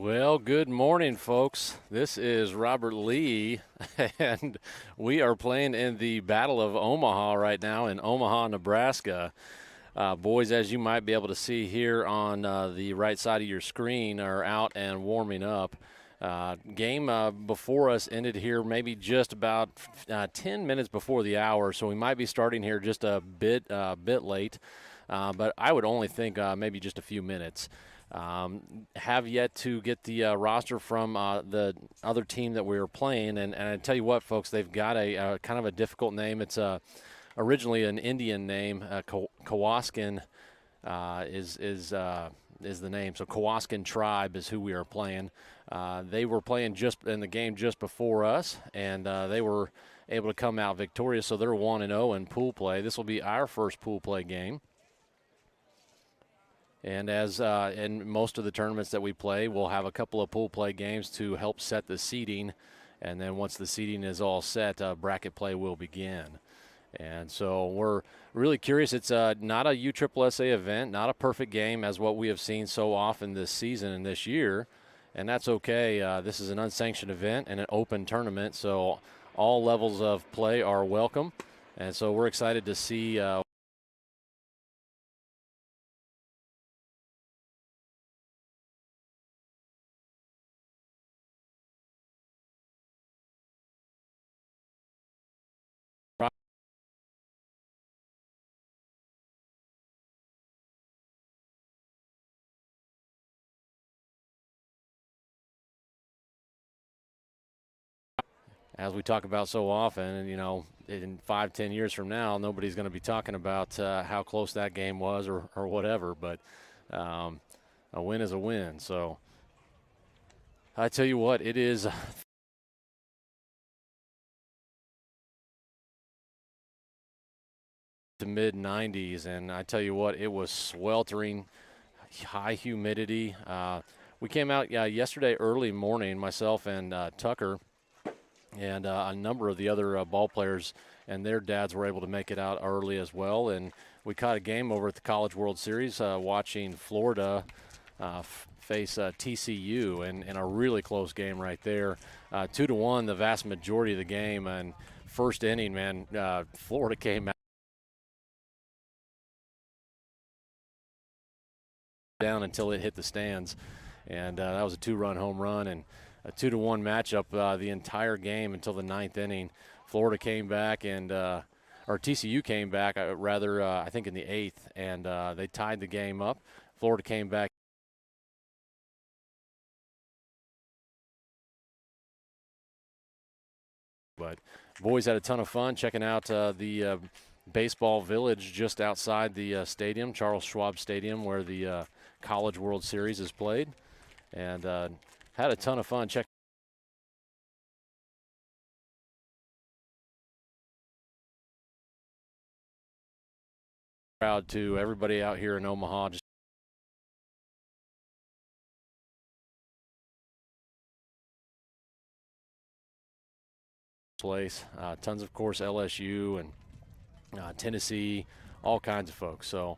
Well, good morning, folks. This is Robert Lee, and we are playing in the Battle of Omaha right now in Omaha, Nebraska. Boys, as you might be able to see here on the right side of your screen, are out and warming up. Game before us ended here maybe just about 10 minutes before the hour, so we might be starting here just a bit late, but I would only think maybe just a few minutes. Have yet to get the roster from the other team that we were playing, and I tell you what, folks, they've got a kind of a difficult name. It's originally an Indian name. Kewaskum is the name. So Kewaskum tribe is who we are playing. They were playing just in the game just before us, and they were able to come out victorious. So they're 1-0 in pool play. This will be our first pool play game. And as in most of the tournaments that we play, we'll have a couple of pool play games to help set the seeding. And then once the seeding is all set, bracket play will begin. And so we're really curious. It's not a USSSA event, not a perfect game as what we have seen so often this season and this year. And that's okay. This is an unsanctioned event and an open tournament, so all levels of play are welcome. And so we're excited to see as we talk about so often, and in 5-10 years from now, nobody's going to be talking about how close that game was or whatever, but a win is a win. So I tell you what, it is the mid-90s, and I tell you what, it was sweltering, high humidity. We came out yesterday early morning, myself and Tucker, and a number of the other ball players and their dads were able to make it out early as well. And we caught a game over at the College World Series watching Florida face TCU in a really close game right there. 2-1, the vast majority of the game. And first inning, man, Florida came out down until it hit the stands. And that was a 2-run home run and a 2-1 matchup the entire game until the ninth inning. Florida came back and or TCU came back I think in the eighth, and they tied the game up. Florida came back. But boys had a ton of fun checking out the baseball village just outside the stadium, Charles Schwab Stadium, where the College World Series is played, and had a ton of fun. Proud to everybody out here in Omaha. Just place. Tons, of course, LSU and Tennessee, all kinds of folks. So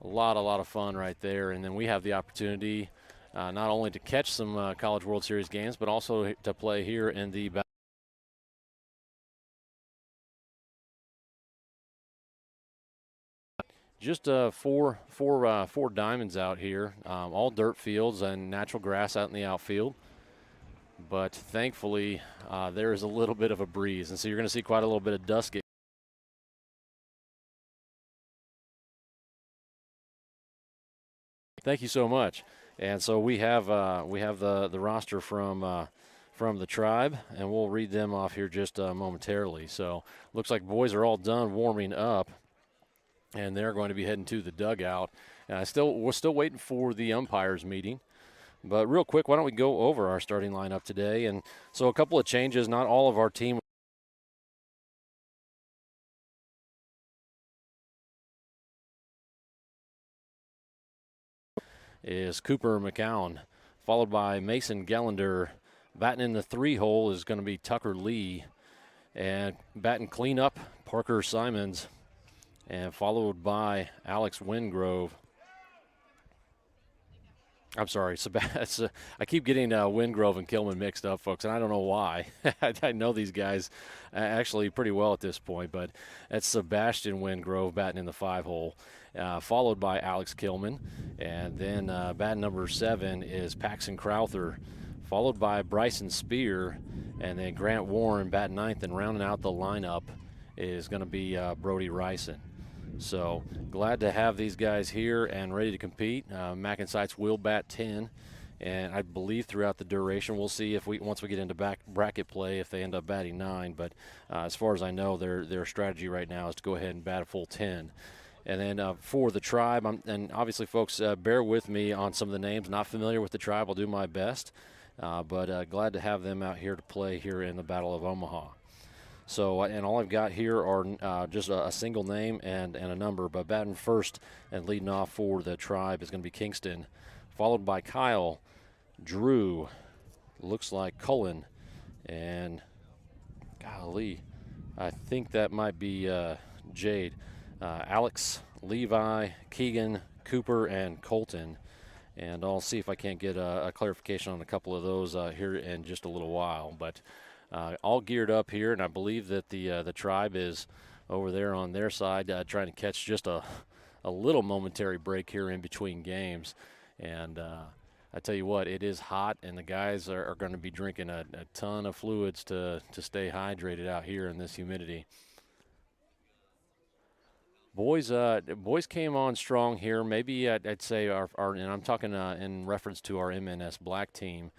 a lot of fun right there. And then we have the opportunity not only to catch some College World Series games, but also to play here in the just four diamonds out here, all dirt fields and natural grass out in the outfield. But thankfully, there is a little bit of a breeze, and so you're going to see quite a little bit of dust. Thank you so much. And so we have the roster from the tribe, and we'll read them off here just momentarily. So looks like boys are all done warming up, and they're going to be heading to the dugout. And we're still waiting for the umpires meeting. But real quick, why don't we go over our starting lineup today? And so a couple of changes. Not all of our team is Cooper McCown, followed by Mason Gellender. Batting in the 3 hole is going to be Tucker Lee. And batting cleanup, Parker Simons. And followed by Alex Wingrove. I'm sorry, I keep getting Wingrove and Kilman mixed up, folks, and I don't know why. I know these guys actually pretty well at this point, but that's Sebastian Wingrove batting in the 5-hole, followed by Alex Kilman, and then batting number 7 is Paxton Crowther, followed by Bryson Spear, and then Grant Warren batting 9th, and rounding out the lineup is going to be Brody Ryson. So glad to have these guys here and ready to compete. MacNSeitz will bat 10, and I believe throughout the duration, we'll see if once we get into bracket play, if they end up batting 9. But as far as I know, their strategy right now is to go ahead and bat a full 10. And then for the Tribe, and obviously, folks, bear with me on some of the names. Not familiar with the Tribe. I'll do my best, but glad to have them out here to play here in the Battle of Omaha. So, and all I've got here are just a single name and a number. But batting first and leading off for the Tribe is going to be Kingston, followed by Kyle, Drew, looks like Cullen, and golly, I think that might be Jade, Alex, Levi, Keegan, Cooper, and Colton. And I'll see if I can't get a clarification on a couple of those here in just a little while. But all geared up here, and I believe that the Tribe is over there on their side trying to catch just a little momentary break here in between games. And I tell you what, it is hot, and the guys are going to be drinking a ton of fluids to stay hydrated out here in this humidity. Boys came on strong here. Maybe I'd say our and I'm talking in reference to our MNS Black team.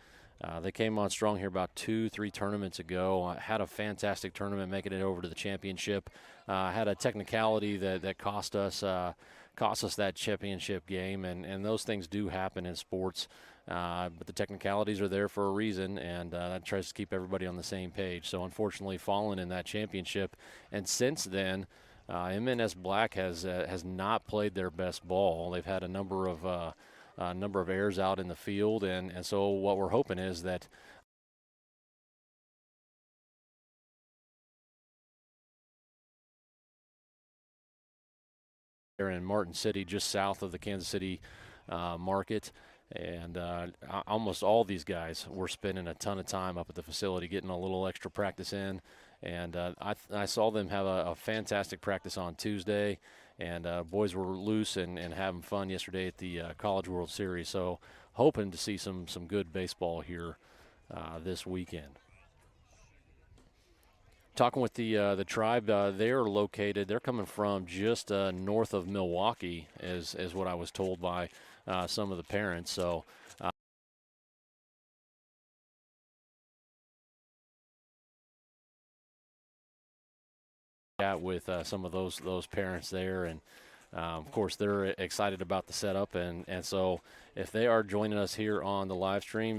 They came on strong here about 2-3 tournaments ago. Had a fantastic tournament, making it over to the championship. Had a technicality that cost us that championship game, and those things do happen in sports. But the technicalities are there for a reason, and that tries to keep everybody on the same page. So unfortunately, fallen in that championship, and since then, MNS Black has not played their best ball. They've had a number of errors out in the field, and so what we're hoping is that they're in Martin City, just south of the Kansas City market. And almost all these guys were spending a ton of time up at the facility, getting a little extra practice in. And I saw them have a fantastic practice on Tuesday, and boys were loose and having fun yesterday at the College World Series. So hoping to see some good baseball here this weekend. Talking with the Tribe, they're coming from just north of Milwaukee, is what I was told by some of the parents. So with some of those parents there, and of course they're excited about the setup, and so if they are joining us here on the live stream,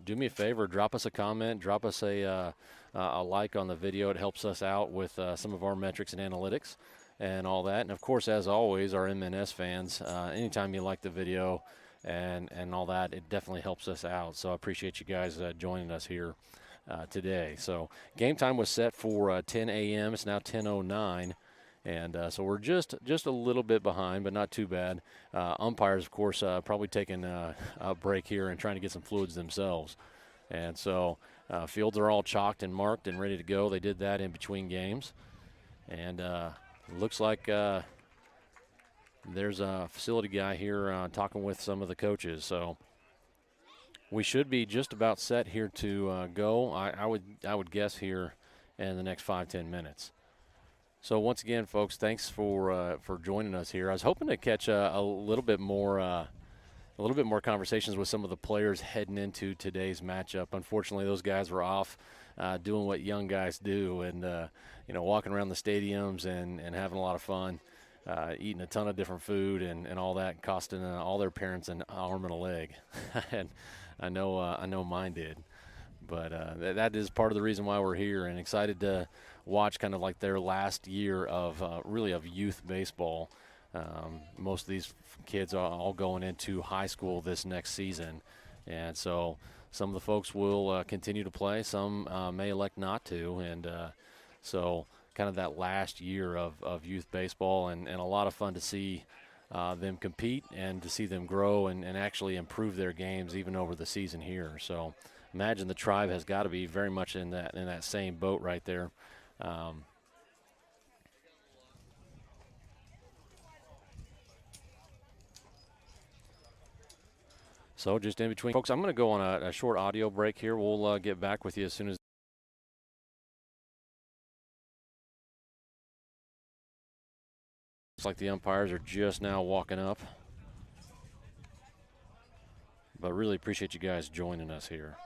do me a favor, drop us a comment, drop us a like on the video. It helps us out with some of our metrics and analytics and all that. And of course, as always, our MNS fans, anytime you like the video and all that, it definitely helps us out. So I appreciate you guys joining us here today. So game time was set for 10 a.m. It's now 10:09, and so we're just a little bit behind, but not too bad. Umpires, of course, probably taking a break here and trying to get some fluids themselves. And so fields are all chalked and marked and ready to go. They did that in between games, and looks like there's a facility guy here talking with some of the coaches. So we should be just about set here to go. I would guess here in the next 5-10 minutes. So once again, folks, thanks for joining us here. I was hoping to catch a little bit more conversations with some of the players heading into today's matchup. Unfortunately, those guys were off doing what young guys do, and walking around the stadiums and having a lot of fun, eating a ton of different food and all that, costing all their parents an arm and a leg. And I know mine did. But that is part of the reason why we're here, and excited to watch kind of like their last year of really of youth baseball. Most of these kids are all going into high school this next season, and so some of the folks will continue to play. Some may elect not to, and so kind of that last year of youth baseball, and a lot of fun to see them compete and to see them grow and actually improve their games even over the season here. So imagine the Tribe has got to be very much in that same boat right there. So just in between, folks, I'm going to go on a short audio break here. We'll get back with you as soon as. Looks like the umpires are just now walking up. But really appreciate you guys joining us here.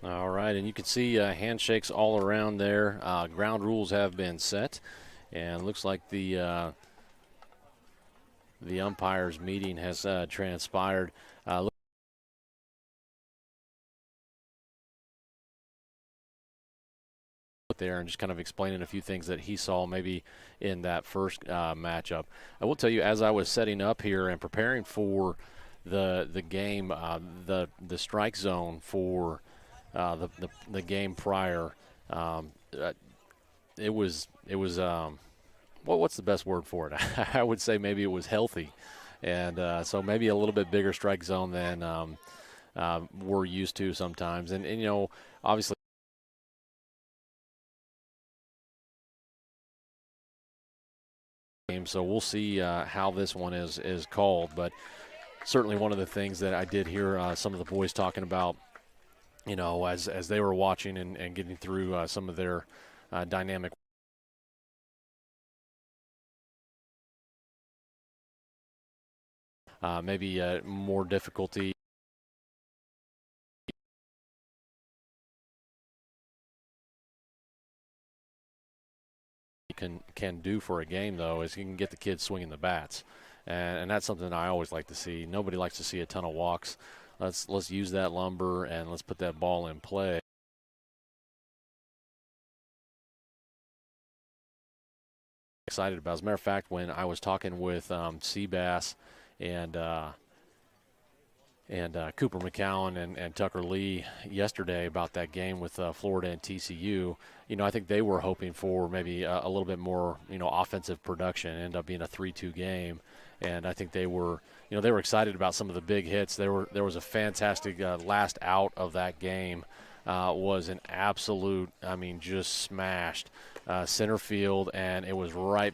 All right, and you can see handshakes all around there. Ground rules have been set, and looks like the umpires meeting has transpired. There and just kind of explaining a few things that he saw maybe in that first matchup. I will tell you, as I was setting up here and preparing for the game, the strike zone for the game prior, it was what's the best word for it? I would say maybe it was healthy, and so maybe a little bit bigger strike zone than we're used to sometimes, and you know, obviously. So we'll see how this one is called, but certainly one of the things that I did hear some of the boys talking about, you know, as they were watching and getting through some of their dynamic. Maybe more difficulty. Can do for a game, though, is he can get the kids swinging the bats. And that's something that I always like to see. Nobody likes to see a ton of walks. Let's use that lumber and let's put that ball in play. Excited about. As a matter of fact, when I was talking with Seabass and Cooper McCowan and Tucker Lee yesterday about that game with Florida and TCU, you know, I think they were hoping for maybe a little bit more, you know, offensive production. It ended up being a 3-2 game, and I think they were excited about some of the big hits. There was a fantastic last out of that game. Was an absolute, I mean, just smashed center field, and it was right.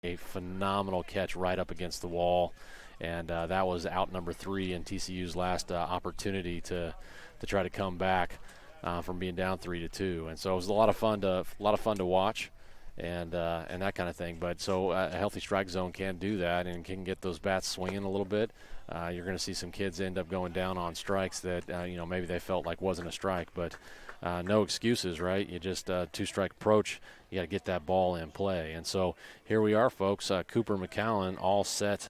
A phenomenal catch right up against the wall, and that was out number 3 in TCU's last opportunity to try to come back from being down 3-2. And so it was a lot of fun to watch. and that kind of thing. But so a healthy strike zone can do that and can get those bats swinging a little bit. You're going to see some kids end up going down on strikes that maybe they felt like wasn't a strike, but no excuses, right? You just two-strike approach. You got to get that ball in play. And so here we are, folks. Cooper McCallan all set.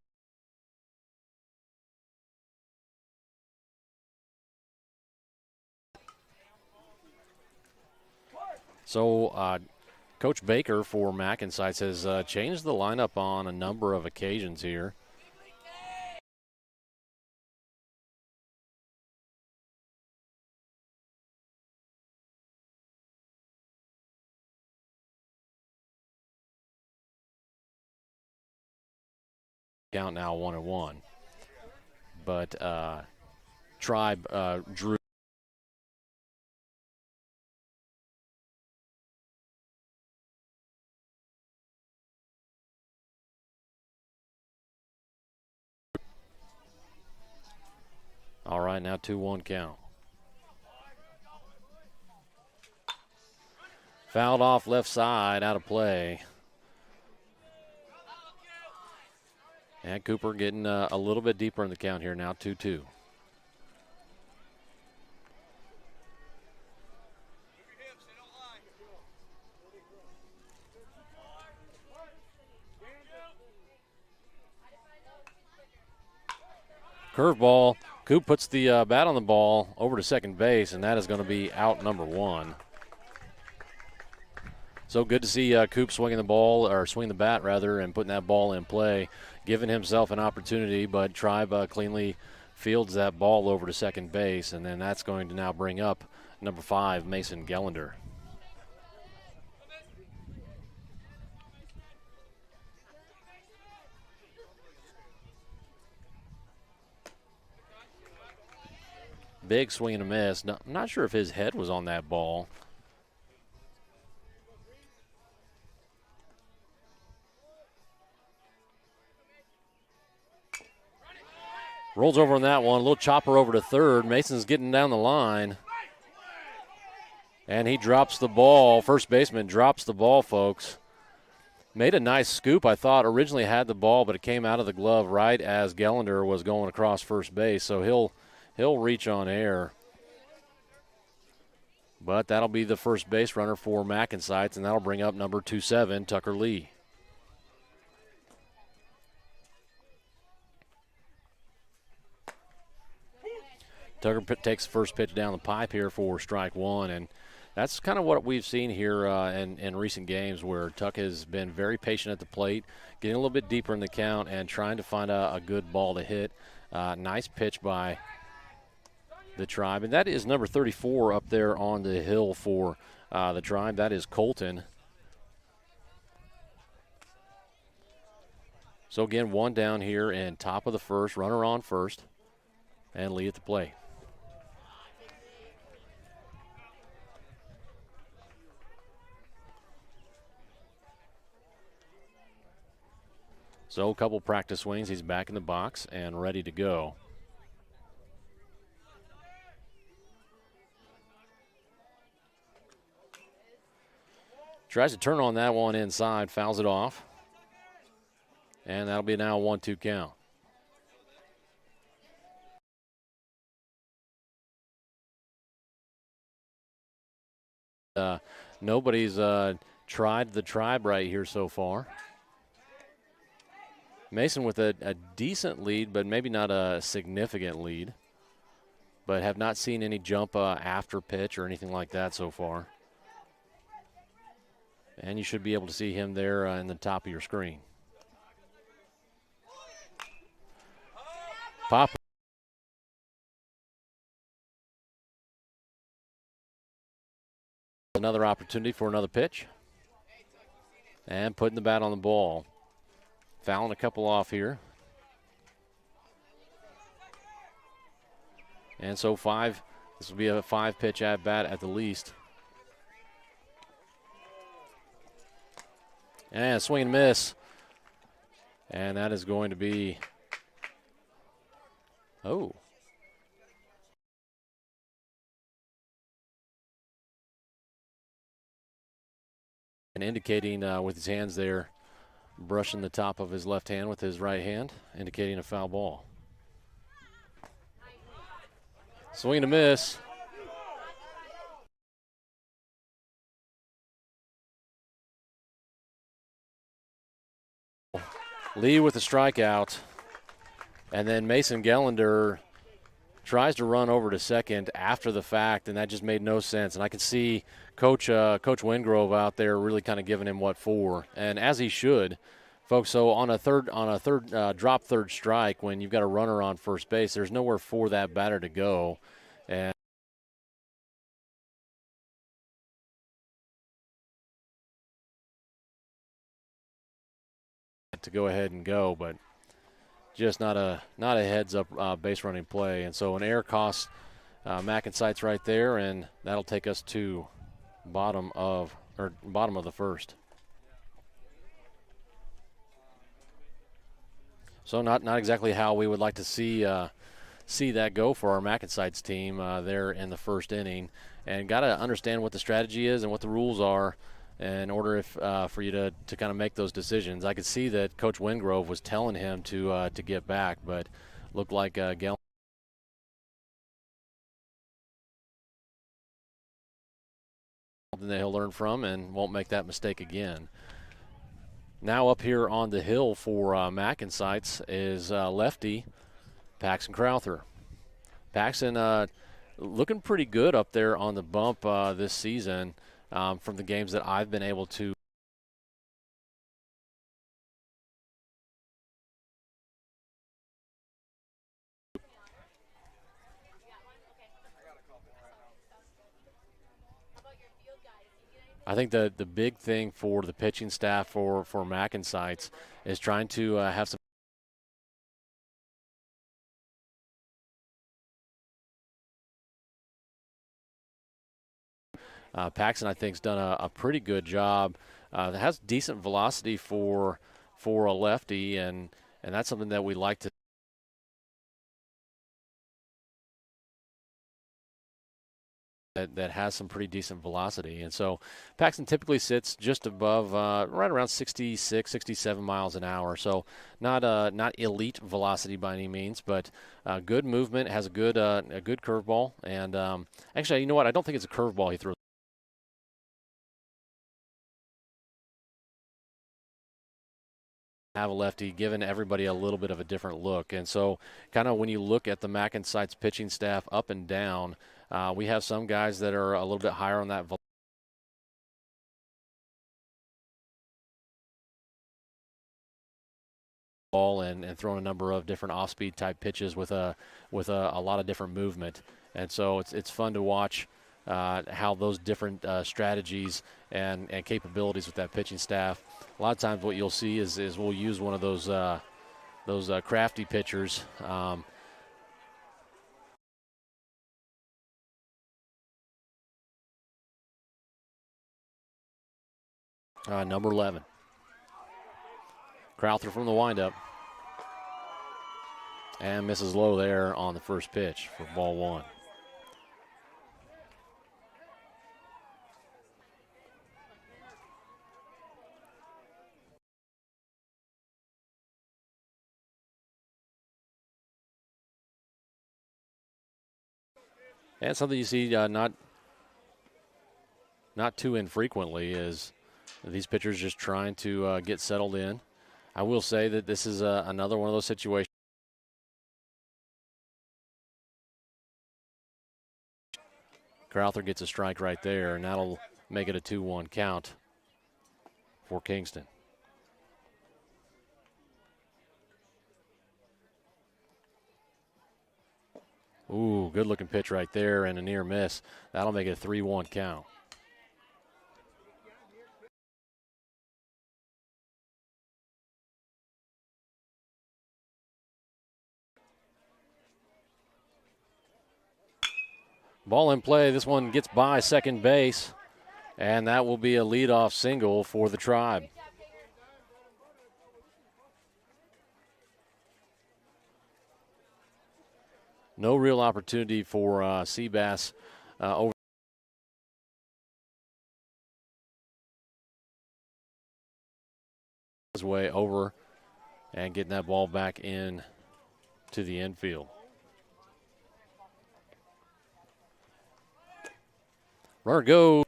So Coach Baker for MacNSeitz has changed the lineup on a number of occasions here. Count now 1-1. But Tribe drew. All right, now 2-1 count. Fouled off left side, out of play. And Cooper getting a little bit deeper in the count here now, 2-2. Curveball. Coop puts the bat on the ball over to second base, and that is going to be out number 1. So good to see Coop swinging the bat rather, and putting that ball in play, giving himself an opportunity, but Tribe cleanly fields that ball over to second base, and then that's going to now bring up number 5, Mason Gellender. Big swing and a miss. I'm not sure if his head was on that ball. Rolls over on that one. A little chopper over to third. Mason's getting down the line. And he drops the ball. First baseman drops the ball, folks. Made a nice scoop. I thought originally had the ball, but it came out of the glove right as Gellender was going across first base. So he'll reach on air. But that'll be the first base runner for MacNSeitz, and that'll bring up number 27, Tucker Lee. Tucker takes the first pitch down the pipe here for strike 1, and that's kind of what we've seen here in recent games, where Tuck has been very patient at the plate, getting a little bit deeper in the count and trying to find a good ball to hit. Nice pitch by the Tribe, and that is number 34 up there on the hill for the Tribe. That is Colton. So again, one down here in top of the first, runner on first, and Lee at the plate. So a couple practice swings. He's back in the box and ready to go. Tries to turn on that one inside, fouls it off. And that'll be now a 1-2 count. Nobody's tried the Tribe right here so far. Mason with a decent lead, but maybe not a significant lead. But have not seen any jump after pitch or anything like that so far. And you should be able to see him there in the top of your screen. Pop. Another opportunity for another pitch. And putting the bat on the ball. Fouling a couple off here. And so this will be a 5-pitch at bat at the least. And swing and miss. And that is going to be, and indicating with his hands there, brushing the top of his left hand with his right hand, indicating a foul ball. Swing and a miss. Lee with a strikeout, and then Mason Gellender tries to run over to second after the fact, and that just made no sense. And I can see Coach Wingrove out there really kind of giving him what for, and as he should, folks. So on a third drop third strike, when you've got a runner on first base, there's nowhere for that batter to go, and to go ahead and go, but just not a heads up base running play, and so an error costs MacNSeitz right there, and that'll take us to bottom of the first. So not exactly how we would like to see that go for our MacNSeitz team there in the first inning, and got to understand what the strategy is and what the rules are in order for you to kind of make those decisions. I could see that Coach Wingrove was telling him to get back, but looked like Gell something that he'll learn from and won't make that mistake again. Now up here on the hill for MacNSeitz is lefty Paxton Crowther. Paxton looking pretty good up there on the bump this season from the games that I've been able to I think the big thing for the pitching staff for MacNSeitz is trying to have some Paxton, I think, has done a pretty good job. Has decent velocity for a lefty, and that's something that we like to. That has some pretty decent velocity. And so Paxton typically sits just above, right around 66, 67 miles an hour. So not elite velocity by any means, but good movement, has a good curveball. And actually, you know what? I don't think it's a curveball he throws. Have a lefty, giving everybody a little bit of a different look. And so kind of when you look at the MacNSeitz pitching staff up and down, we have some guys that are a little bit higher on that ball and throwing a number of different off-speed type pitches with a lot of different movement. And so it's fun to watch how those different strategies and capabilities with that pitching staff. A lot of times what you'll see is we'll use one of those crafty pitchers. Number 11. Crowther from the windup. And misses low there on the first pitch for ball one. And something you see not too infrequently is these pitchers just trying to get settled in. I will say that this is another one of those situations. Crowther gets a strike right there, and that'll make it a 2-1 count for Kingston. Ooh, good-looking pitch right there and a near miss. That'll make it a 3-1 count. Ball in play. This one gets by second base, and that will be a leadoff single for the Tribe. No real opportunity for Seabass over. his way over and getting that ball back in to the infield. Runner goes.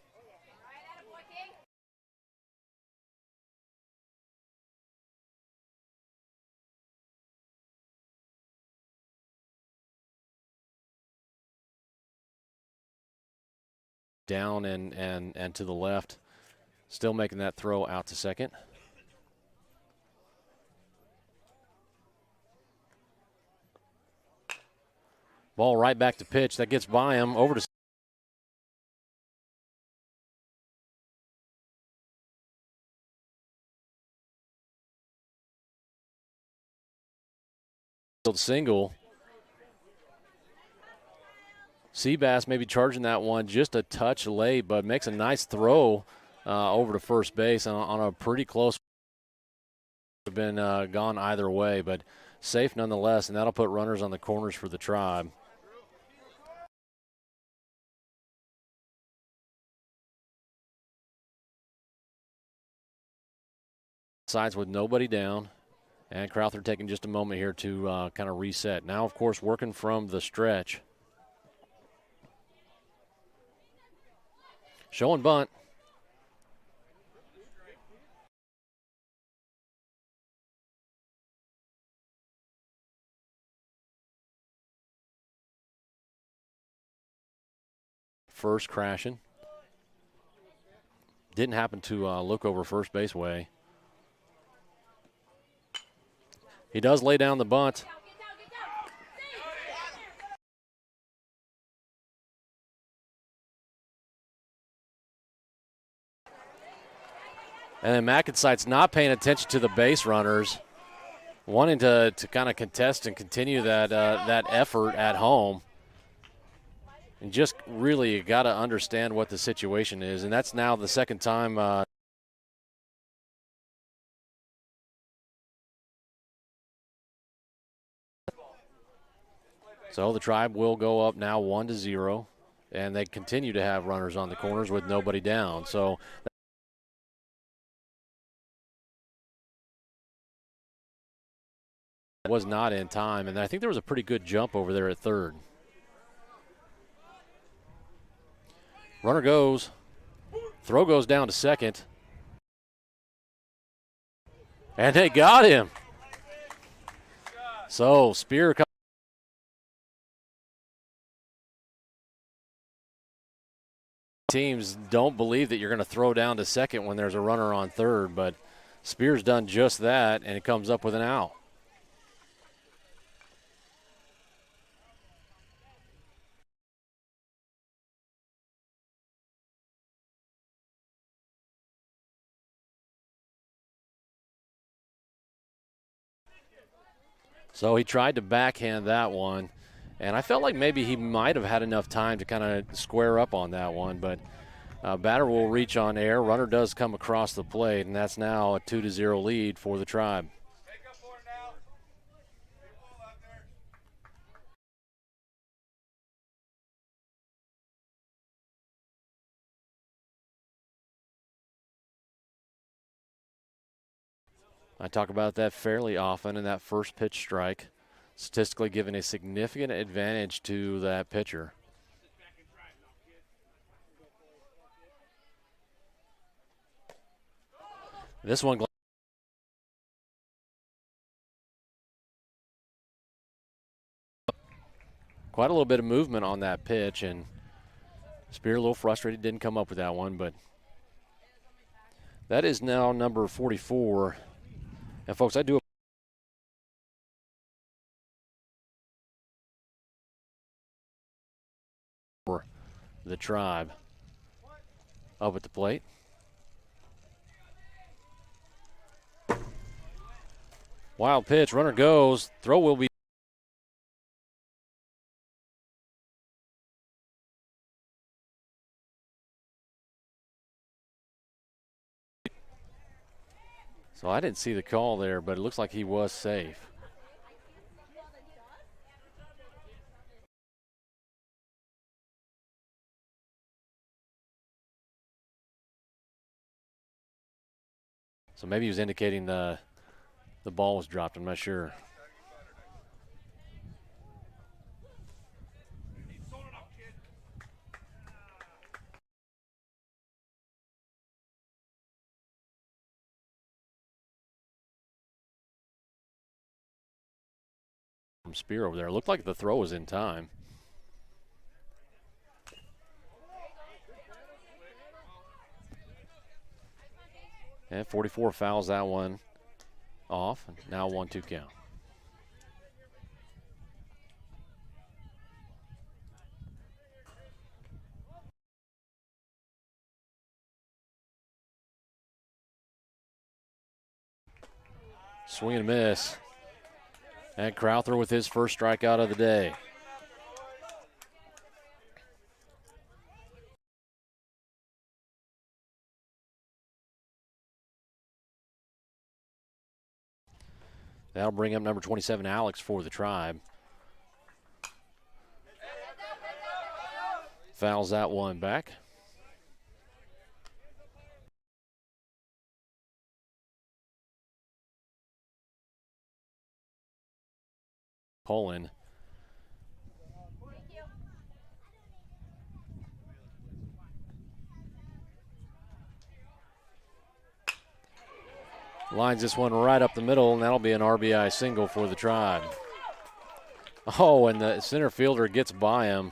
Down and to the left. Still making that throw out to second. Ball right back to pitch. That gets by him over to single. Seabass maybe charging that one just a touch late, but makes a nice throw over to first base on a pretty close. Have been gone either way, but safe nonetheless, and that'll put runners on the corners for the Tribe. Sides with nobody down, and Crowther taking just a moment here to kind of reset. Now, of course, working from the stretch. Showing bunt. First crashing. Didn't happen to look over first base way. He does lay down the bunt. And then MacNSeitz not paying attention to the base runners, wanting to kind of contest and continue that effort at home. And just really got to understand what the situation is. And that's now the second time. So the Tribe will go up now 1-0. And they continue to have runners on the corners with nobody down. So was not in time, and I think there was a pretty good jump over there at third. Runner goes. Throw goes down to second. And they got him. So Spear comes. Teams don't believe that you're going to throw down to second when there's a runner on third, but Spear's done just that, and it comes up with an out. So he tried to backhand that one, and I felt like maybe he might have had enough time to kind of square up on that one, but batter will reach on air. Runner does come across the plate, and that's now a 2-0 lead for the Tribe. I talk about that fairly often, and that first pitch strike statistically giving a significant advantage to that pitcher. This one, quite a little bit of movement on that pitch, and Spear a little frustrated, didn't come up with that one, but that is now number 44. And folks, I do for the Tribe up at the plate. Wild pitch, runner goes, throw will be. So I didn't see the call there, but it looks like he was safe. So maybe he was indicating the ball was dropped. I'm not sure. From Spear over there. It looked like the throw was in time. And 44 fouls that one off. Now 1-2 count. Swing and miss. And Crowther with his first strikeout of the day. That'll bring up number 27, Alex, for the Tribe. Fouls that one back. Poland. Lines this one right up the middle, and that'll be an RBI single for the Tribe. Oh, and the center fielder gets by him.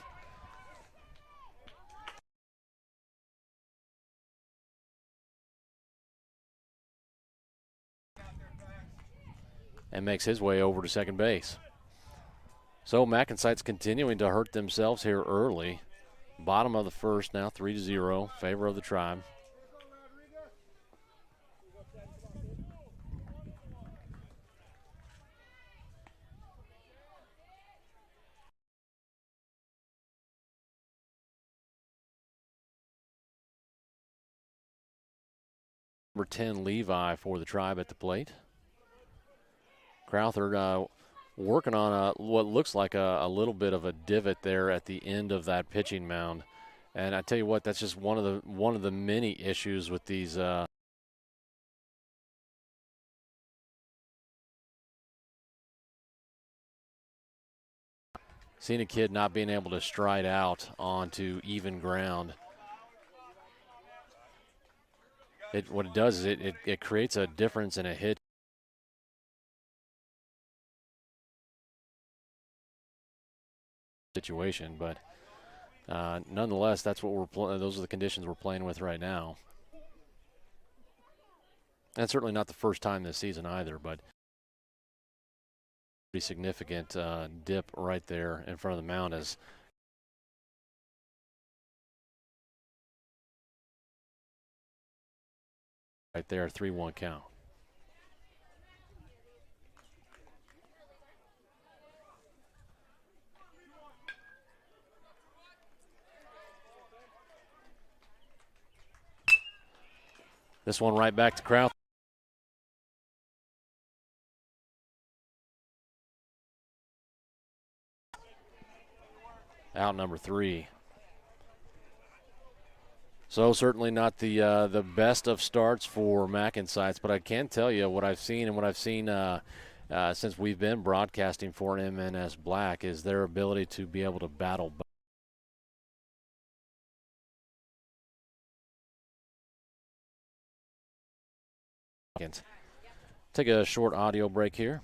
And makes his way over to second base. So MacNSeitz continuing to hurt themselves here early. Bottom of the first now, 3-0, favor of the Tribe. Number 10, Levi, for the Tribe at the plate. Crowther working on what looks like a little bit of a divot there at the end of that pitching mound. And I tell you what, that's just one of the many issues with these seeing a kid not being able to stride out onto even ground. What it does is it creates a difference in a hit situation, but nonetheless, that's what those are the conditions we're playing with right now. And certainly not the first time this season either, but pretty significant dip right there in front of the mound as right there, 3-1 count. This one right back to Crowther. Out number 3. So certainly not the best of starts for MacNSeitz, but I can tell you what I've seen and what I've seen since we've been broadcasting for MNS Black is their ability to be able to battle back. Take a short audio break here.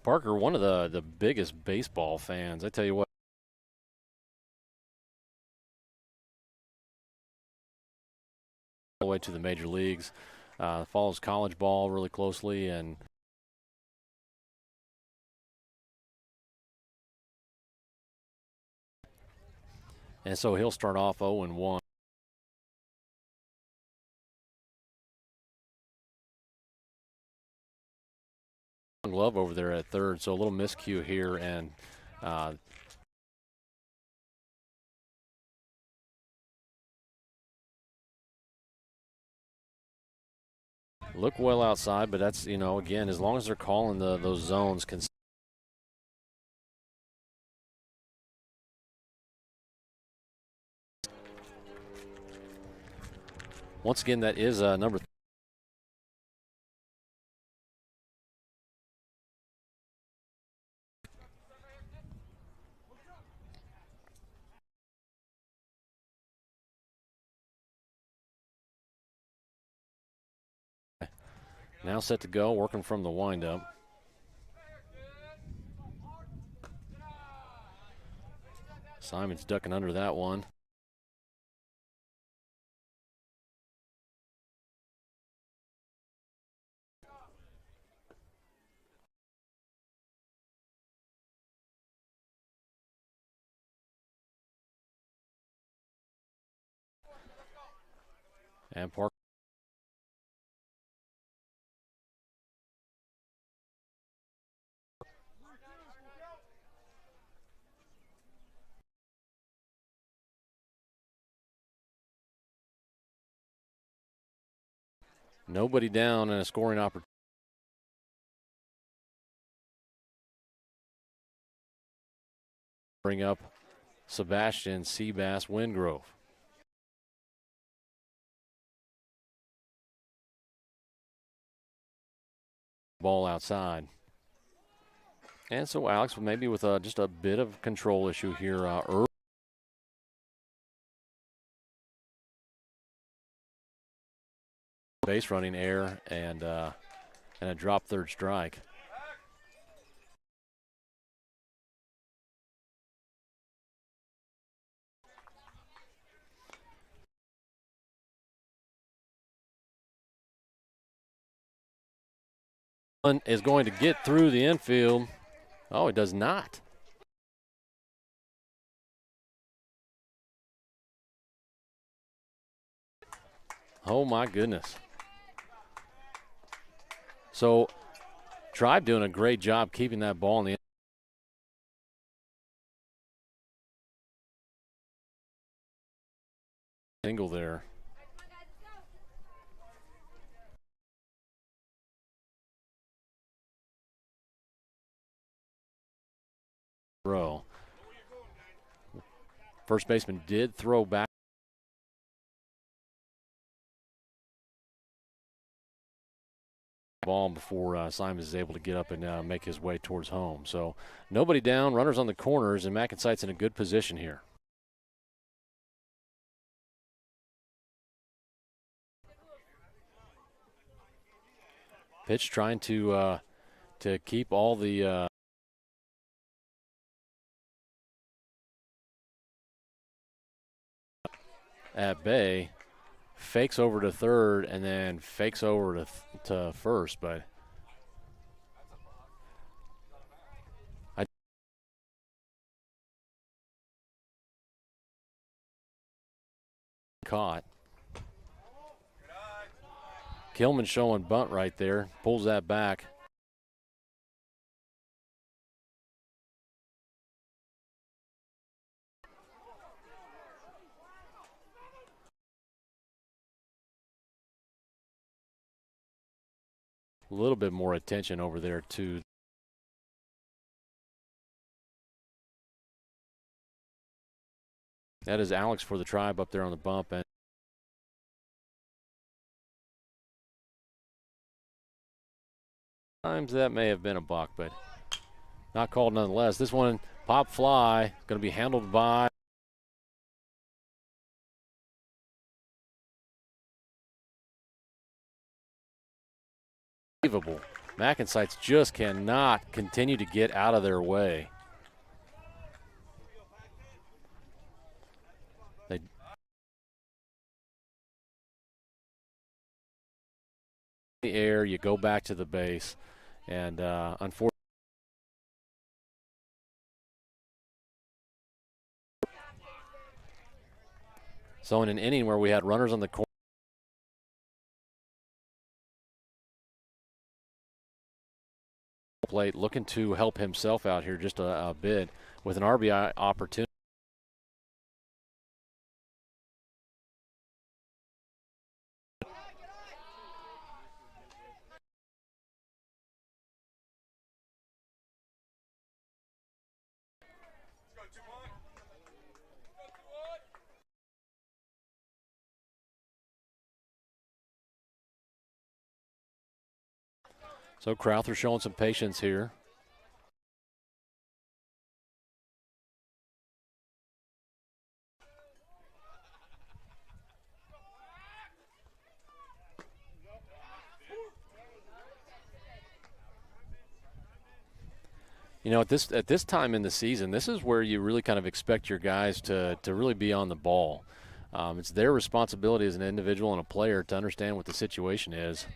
Parker, one of the biggest baseball fans. I tell you what. All the way to the major leagues. Follows college ball really closely, and so he'll start off 0-1. Glove over there at third, so a little miscue here, and look well outside, but that's, again, as long as they're calling those zones. Once again, that is number. Now set to go, working from the windup. Simon's ducking under that one. And Parker. Nobody down and a scoring opportunity. Bring up Sebastian Seabass Wingrove. Ball outside. And so Alex, maybe with just a bit of control issue here early. Base running error and a drop third strike. One is going to get through the infield. Oh, it does not. Oh my goodness. So Tribe doing a great job keeping that ball in the single there. Row. First baseman did throw back. Ball before Simon is able to get up and make his way towards home. So nobody down, runners on the corners, and MacNSeitz in a good position here. Pitch trying to keep all the at bay. Fakes over to third and then fakes over to first, but caught. Kilman showing bunt right there, pulls that back. A little bit more attention over there too. That is Alex for the Tribe up there on the bump. And times that may have been a balk, but not called nonetheless. This one, pop fly, going to be handled by unbelievable. MacNSeitz just cannot continue to get out of their way. They the air, you go back to the base, and unfortunately, so in an inning where we had runners on the corner plate looking to help himself out here just a bit with an RBI opportunity. So Crowther showing some patience here. You know, at this time in the season, this is where you really kind of expect your guys to really be on the ball. It's their responsibility as an individual and a player to understand what the situation is.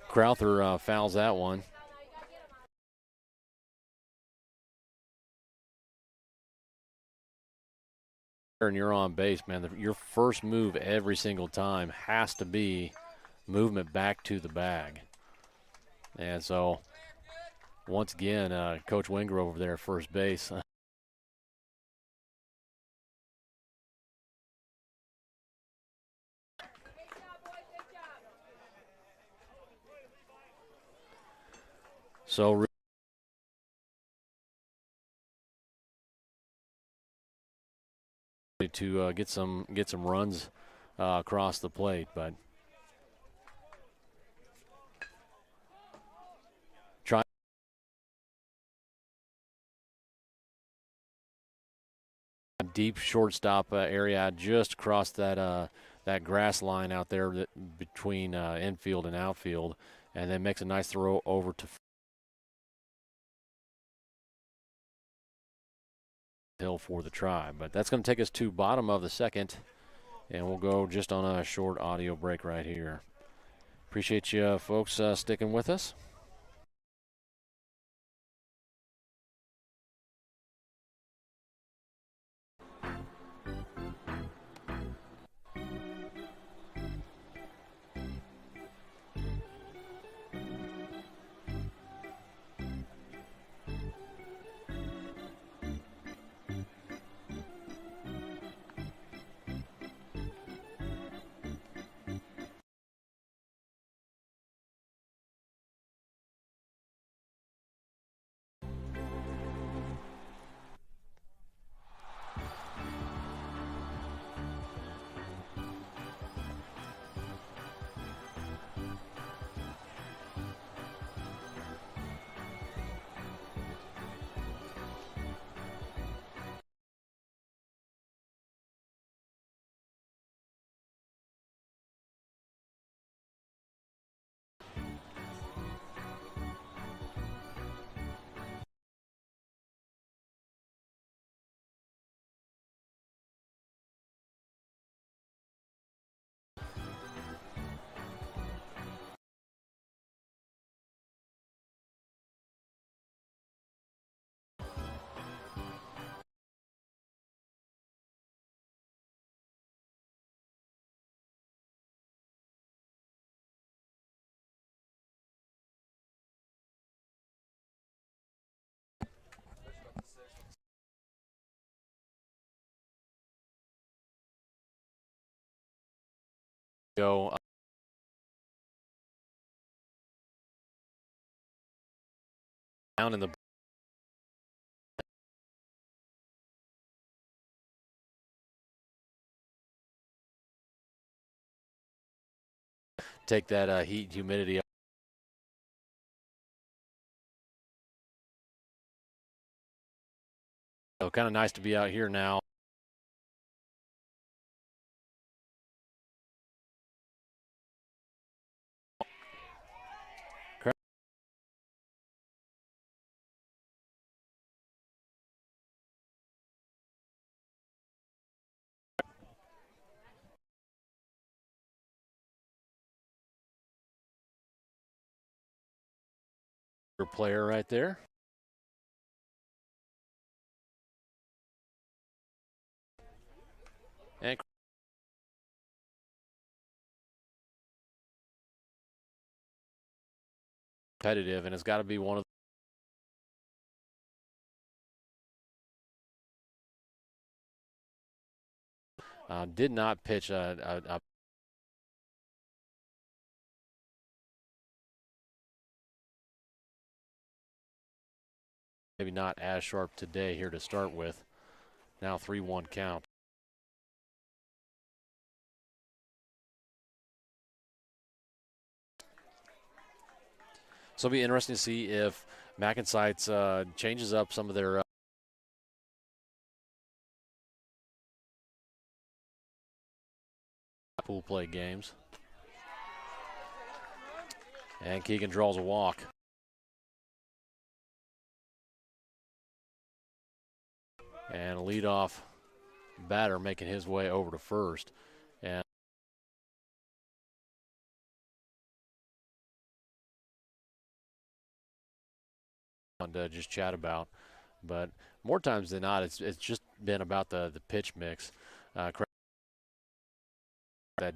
Crowther fouls that one. And you're on base, man. Your first move every single time has to be movement back to the bag. And so, once again, Coach Winger over there at first base. So to get some runs across the plate, but try deep shortstop area just across that that grass line out there between infield and outfield, and then makes a nice throw over to Hill for the try. But that's going to take us to bottom of the second, and we'll go just on a short audio break right here. Appreciate you folks sticking with us. Go down in the take that heat and humidity. So kind of nice to be out here now. player right there. And competitive, and it's got to be one of did not pitch a maybe not as sharp today here to start with. Now 3-1 count. So it'll be interesting to see if MacNSeitz changes up some of their pool play games. And Keegan draws a walk. And a leadoff batter making his way over to first. And to just chat about. But more times than not, it's just been about the pitch mix. That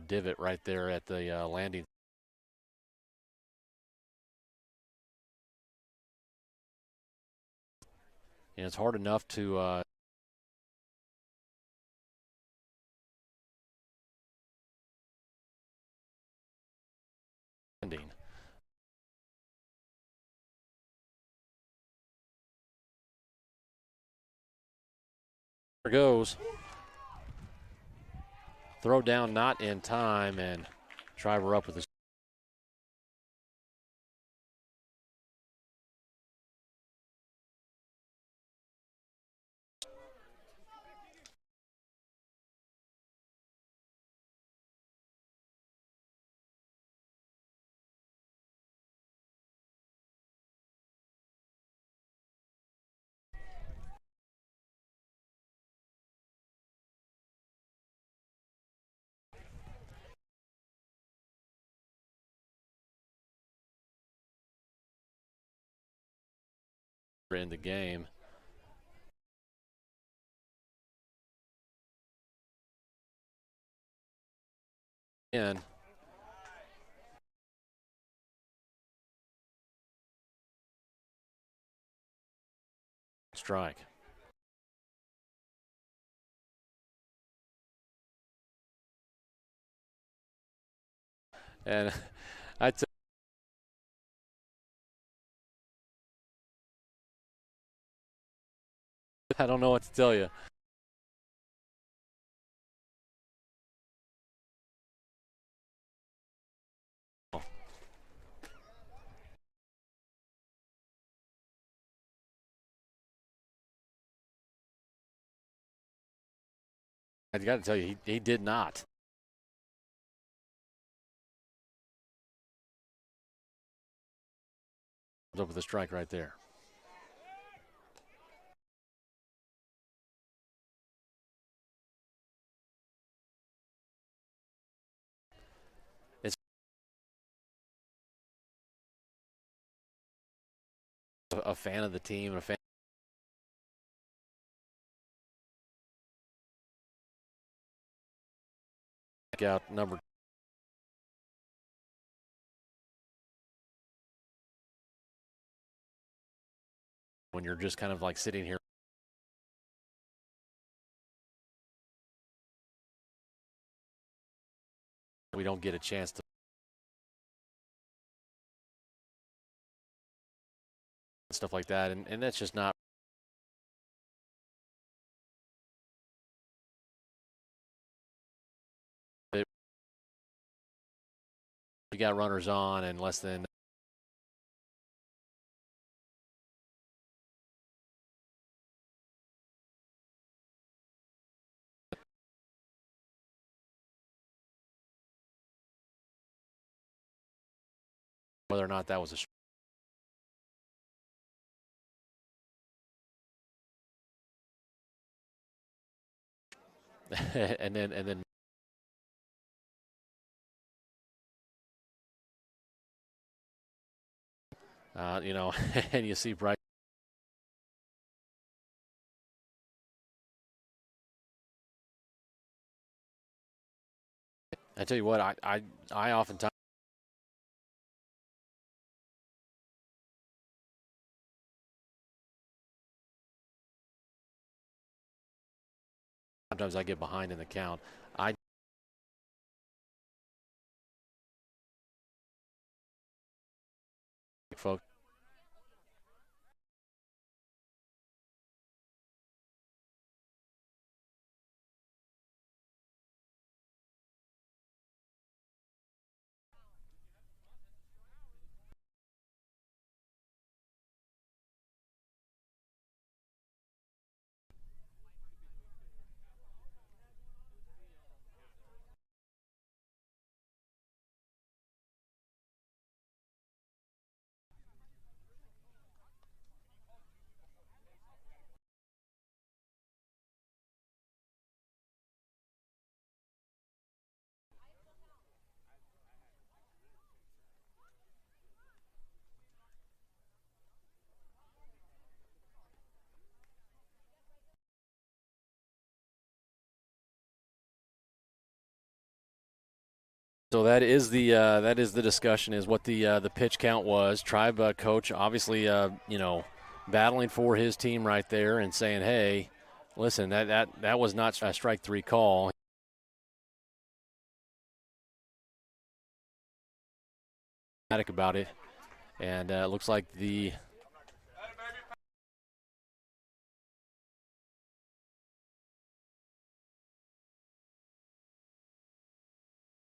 divot right there at the landing. And it's hard enough to landing. There goes. Throw down not in time, and Shriver up with the in the game. And strike. And I don't know what to tell you. I got to tell you, he did not. Up with a strike right there. It's a fan of the team, a fan. Out number. When you're just kind of like sitting here. We don't get a chance to stuff like that, and that's just not. You got runners on and less than. Whether or not that was a. and then You know, and you see Bryce. I tell you what, I oftentimes sometimes I get behind in the count. I folks. So that is the discussion, is what the pitch count was. Tribe coach obviously you know, battling for his team right there and saying, hey, listen, that was not a strike three call. About it, and it looks like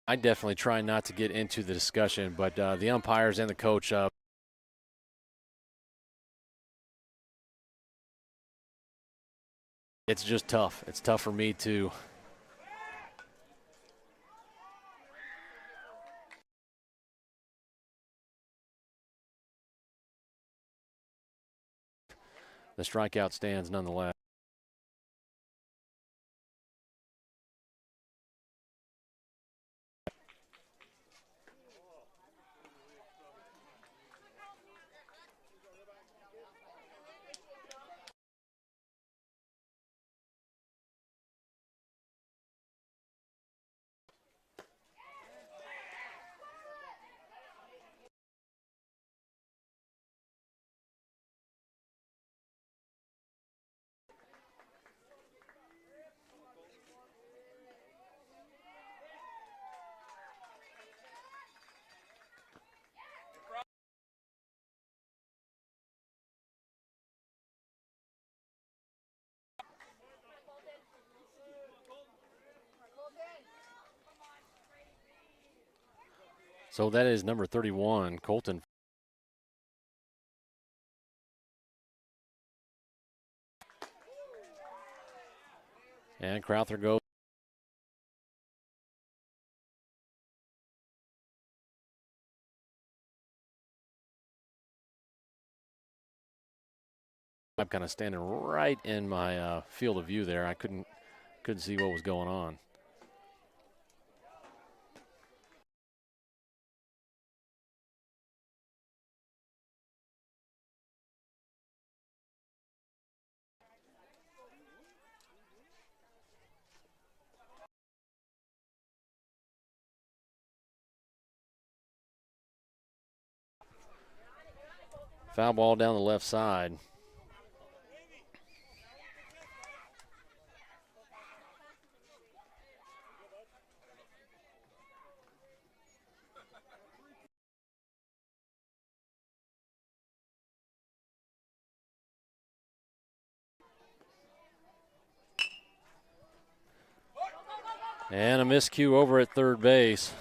I definitely try not to get into the discussion, but the umpires and the coach. It's just tough. It's tough for me to. The strikeout stands nonetheless. So that is number 31, Colton. And Crowther goes. I'm kind of standing right in my field of view there. I couldn't see what was going on. Foul ball down the left side. And a miscue over at third base.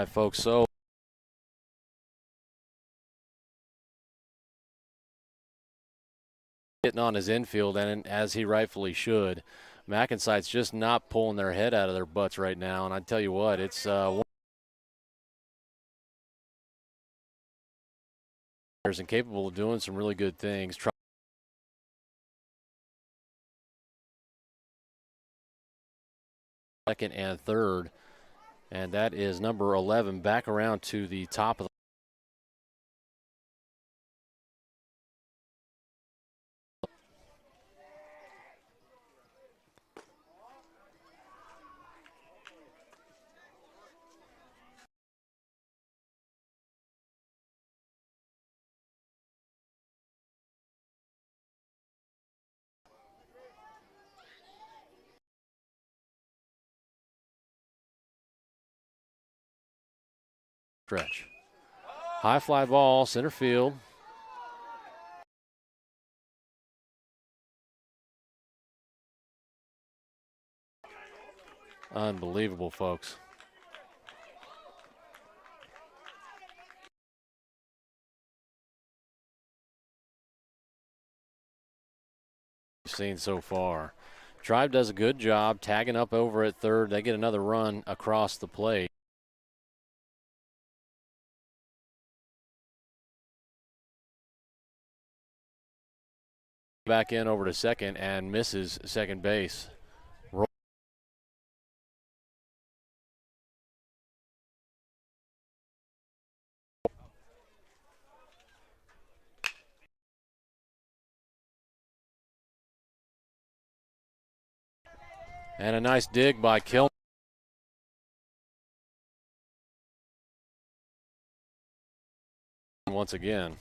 right, folks, so getting on his infield, and as he rightfully should. MacNSeitz just not pulling their head out of their butts right now, and I tell you what, it's and capable of doing some really good things. Second and third, and that is number 11 back around to the top of the stretch. High fly ball, center field. Unbelievable, folks. Seen so far. Tribe does a good job tagging up over at third. They get another run across the plate. Back in over to second and misses second base. And a nice dig by Kilmer. Once again.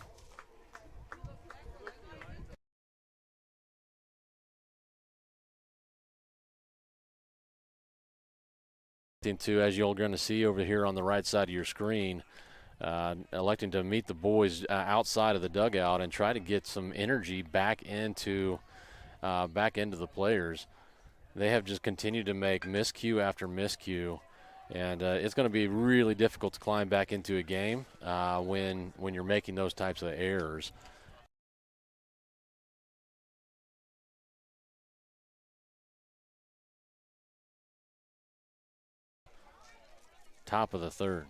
Into, as you're going to see over here on the right side of your screen, electing to meet the boys outside of the dugout and try to get some energy back into the players. They have just continued to make miscue after miscue, and it's going to be really difficult to climb back into a game when you're making those types of errors. Top of the third.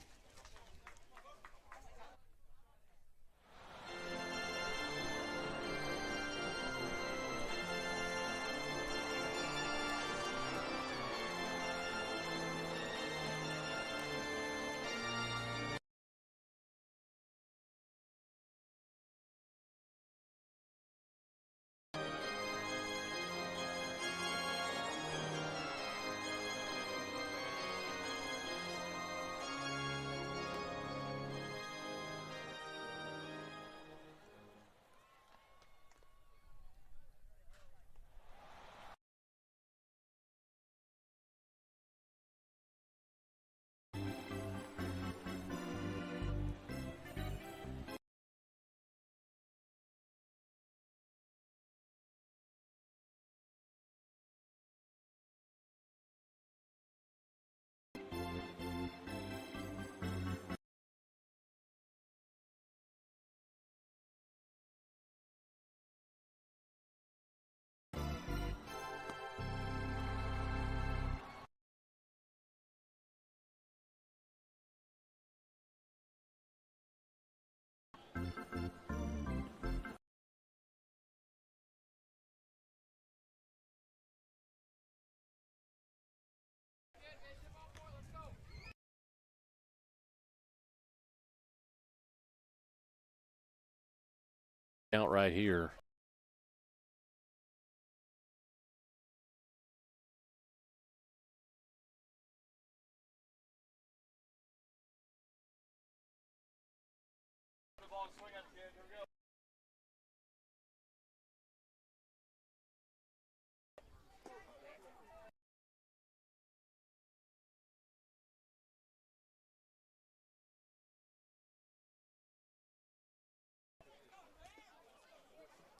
Count right here.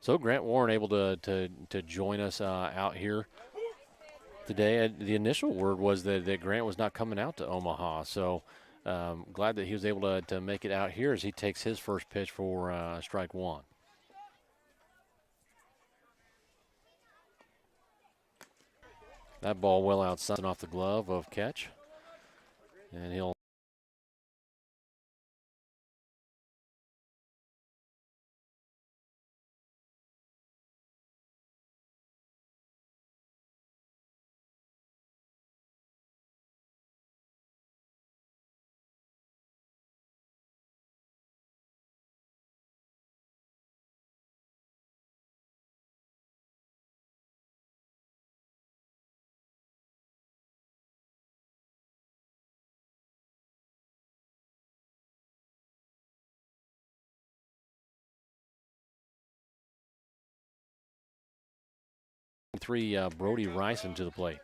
So Grant Warren able to join us out here today. The initial word was that Grant was not coming out to Omaha. So Glad that he was able to make it out here as he takes his first pitch for strike one. That ball well outside and off the glove of Catch. And he'll three Brody Ryson to the plate.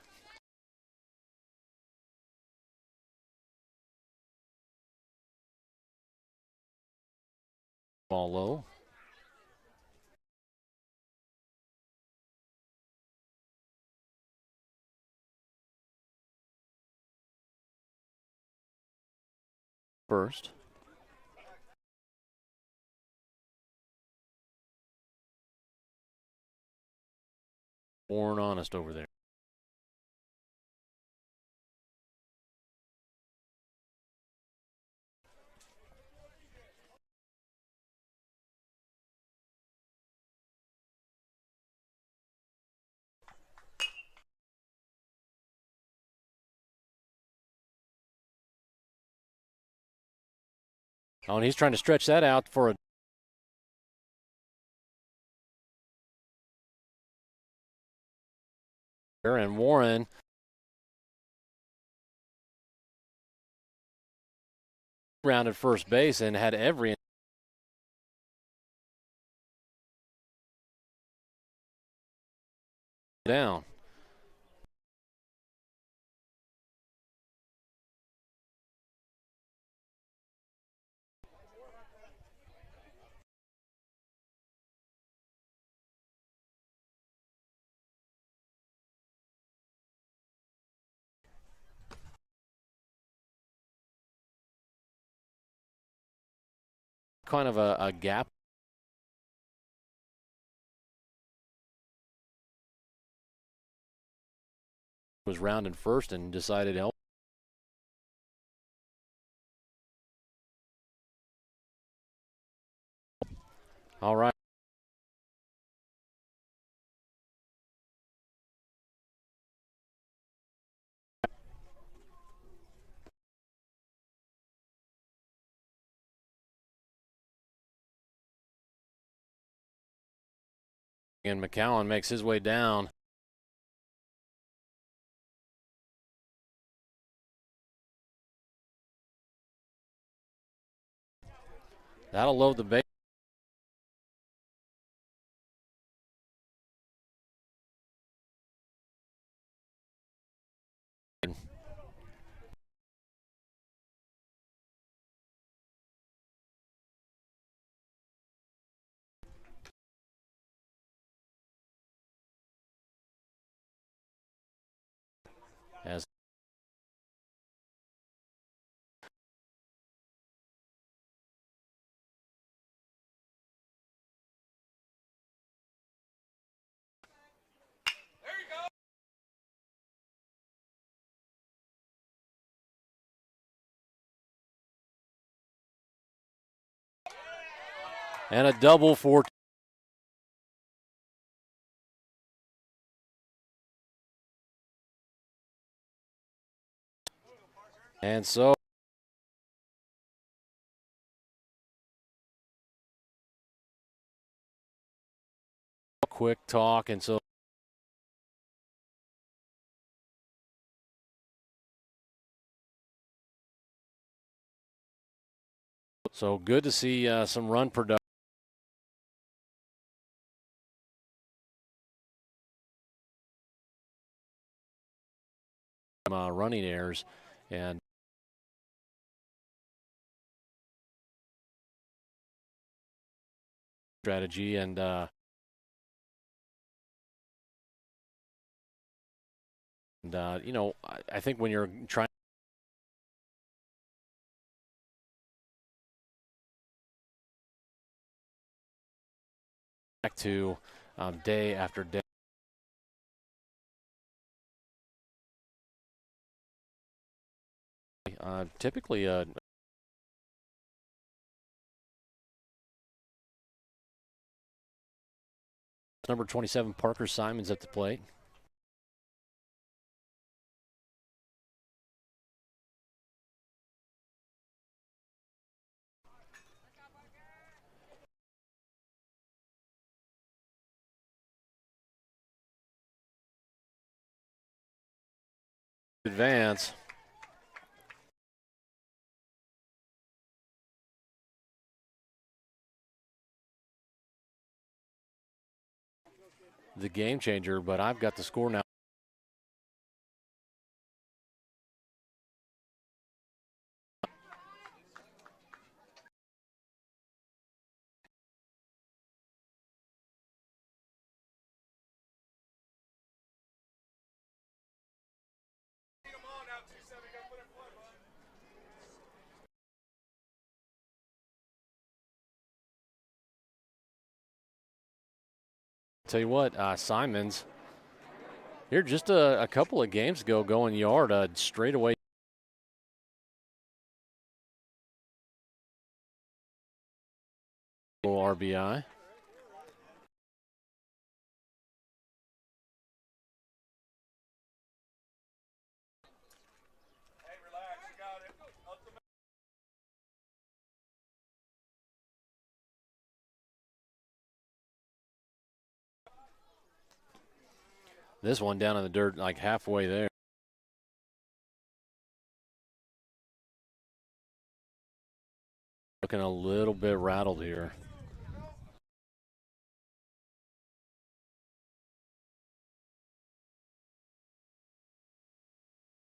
Ball low. First. Born honest over there. Oh, and he's trying to stretch that out for a and Warren rounded first base and had every down. Kind of a gap. Was rounding first and decided help. All right. And McCowan makes his way down. That'll load the base. As and a double for and so quick talk and so good to see some run production. Running errors and strategy and you know, I think when you're trying to day after day. Typically, number 27, Parker Simons at the plate. Advance. The game changer, but I've got the score now. Tell you what, Simons, here just a couple of games ago going yard, straight away. RBI. This one down in the dirt, like halfway there. Looking a little bit rattled here.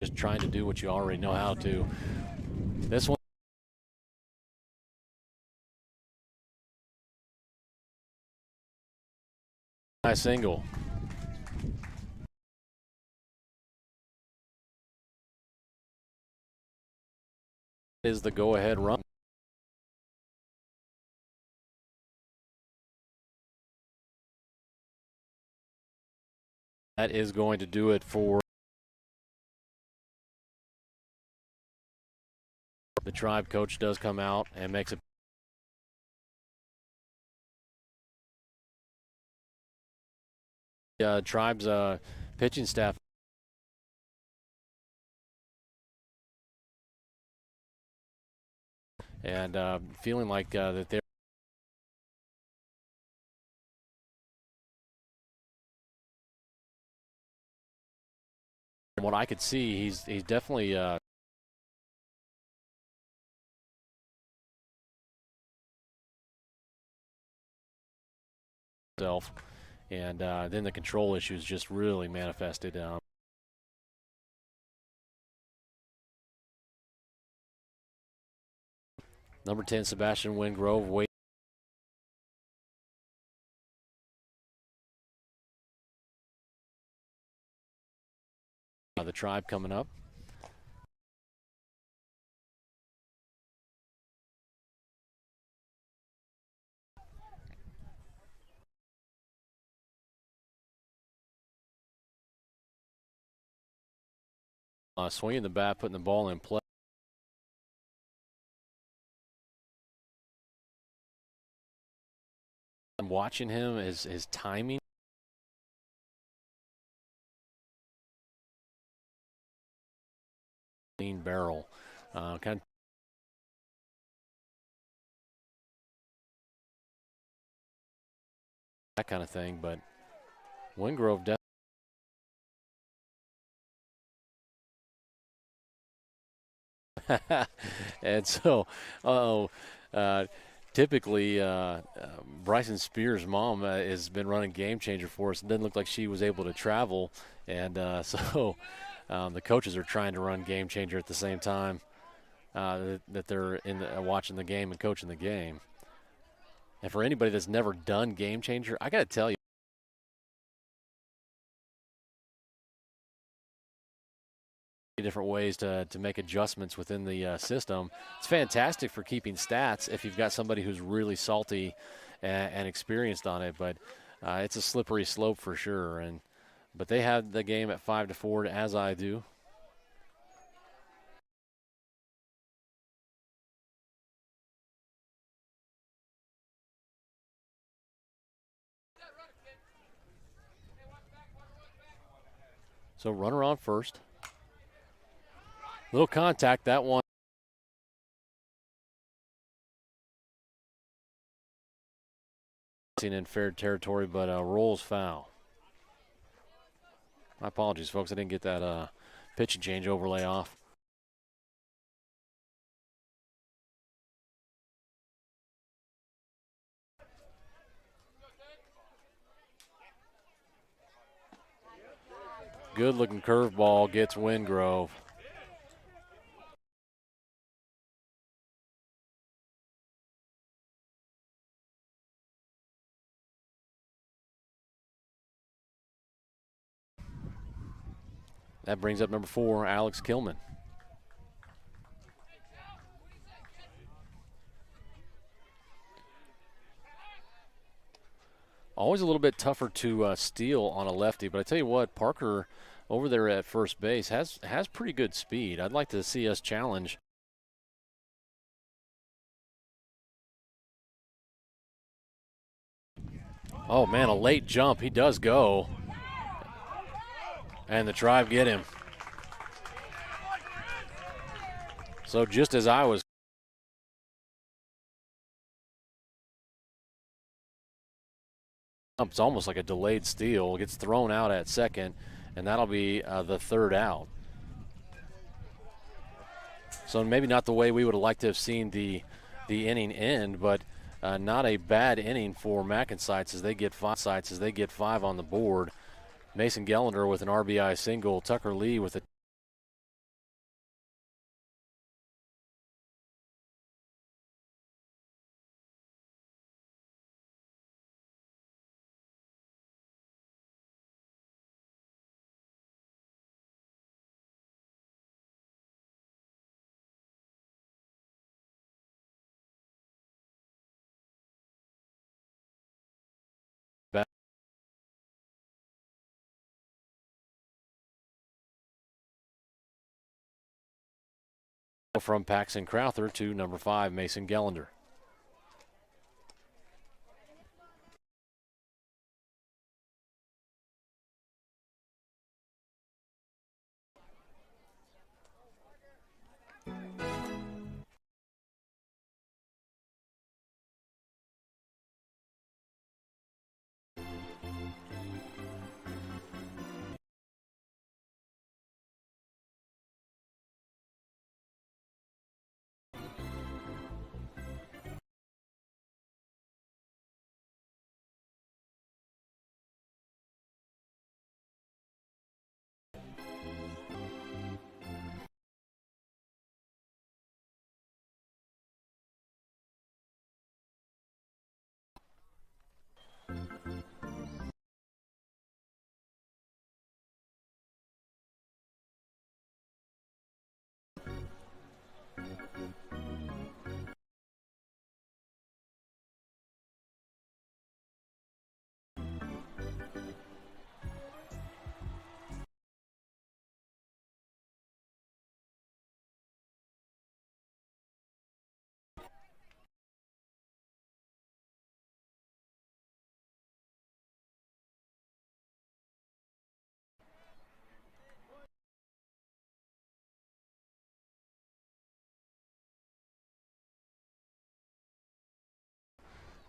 Just trying to do what you already know how to. This one. Nice single. Is the go-ahead run. That is going to do it for the Tribe. Coach does come out and makes it. Tribe's pitching staff. And feeling like that they're from what I could see, he's definitely self, and then the control issues just really manifested. Number 10, Sebastian Wingrove, wait. The Tribe coming up. Swinging the bat, putting the ball in play. I'm watching him, his timing. Clean barrel. Kind of that kind of thing, but Wingrove definitely. And so, typically, Bryson Spears' mom has been running Game Changer for us. It doesn't look like she was able to travel, and so the coaches are trying to run Game Changer at the same time that they're watching the game and coaching the game. And for anybody that's never done Game Changer, I got to tell you, different ways to make adjustments within the system. It's fantastic for keeping stats if you've got somebody who's really salty and experienced on it. But It's a slippery slope for sure. But they had the game at 5-4, as I do. So runner on first. Little contact, that one. In fair territory, but rolls foul. My apologies, folks. I didn't get that pitch and change overlay off. Good looking curveball gets Wingrove. That brings up number 4, Alex Kilman. Always a little bit tougher to steal on a lefty, but I tell you what, Parker over there at first base has pretty good speed. I'd like to see us challenge. Oh, man, a late jump. He does go. And the Tribe get him. So just as I was. It's almost like a delayed steal. Gets thrown out at second, and that'll be the third out. So maybe not the way we would have liked to have seen the inning end, but not a bad inning for MacNSeitz as they get 5 on the board. Mason Gellender with an RBI single. Tucker Lee with a from Paxton Crowther to number 5, Mason Gellender.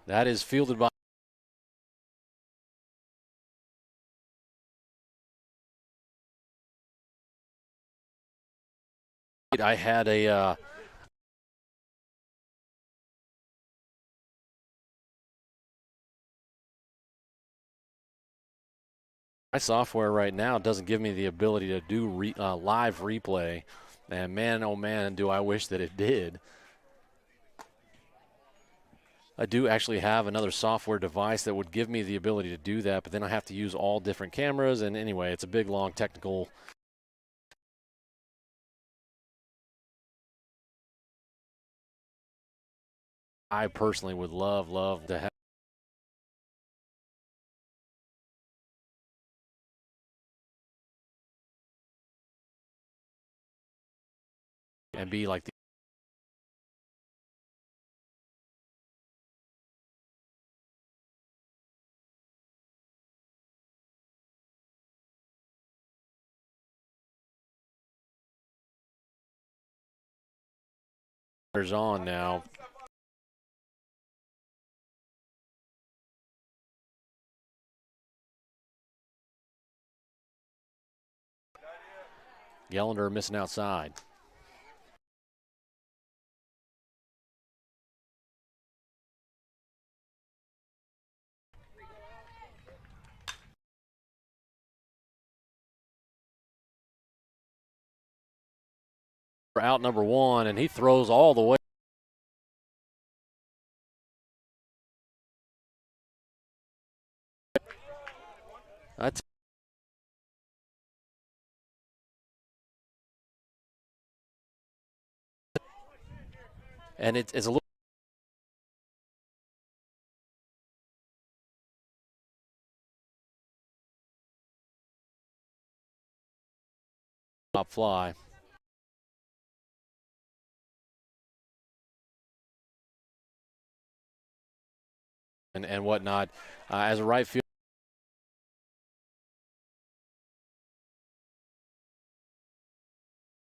That is fielded by I had a my software right now doesn't give me the ability to do live replay, and man, oh man, do I wish that it did. I do actually have another software device that would give me the ability to do that, but then I have to use all different cameras, and anyway, it's a big, long technical. I personally would love to have and be like the on now. Gellender missing outside. Out number one, and he throws all the way. That's and it's a little top fly. And whatnot as a right field.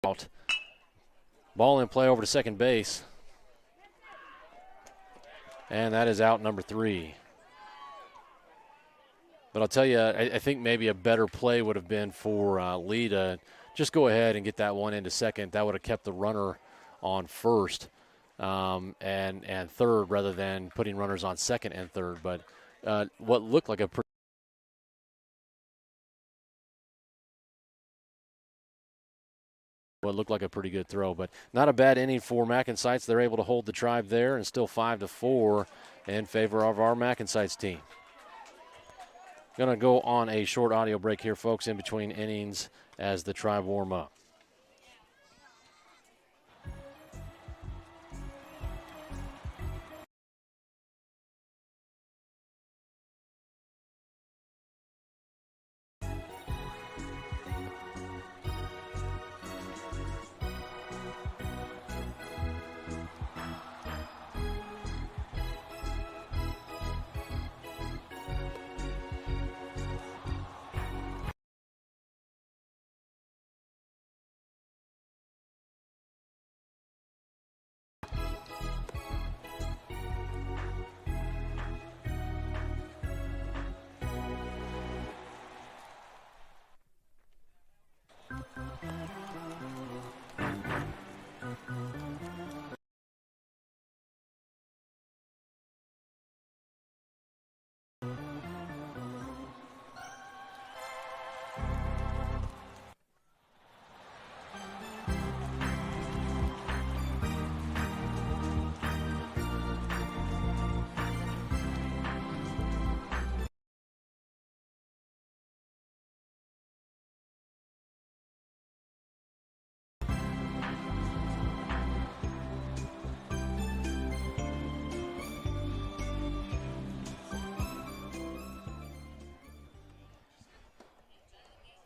Out. Ball in play over to second base. And that is out number 3. But I'll tell you, I think maybe a better play would have been for Lee to just go ahead and get that one into second. That would have kept the runner on first and third rather than putting runners on second and third. But what looked like a pretty good throw, but not a bad inning for MacNSeitz. They're able to hold the Tribe there, and still 5-4 in favor of our MacNSeitz team. Going to go on a short audio break here, folks, in between innings as the Tribe warm up.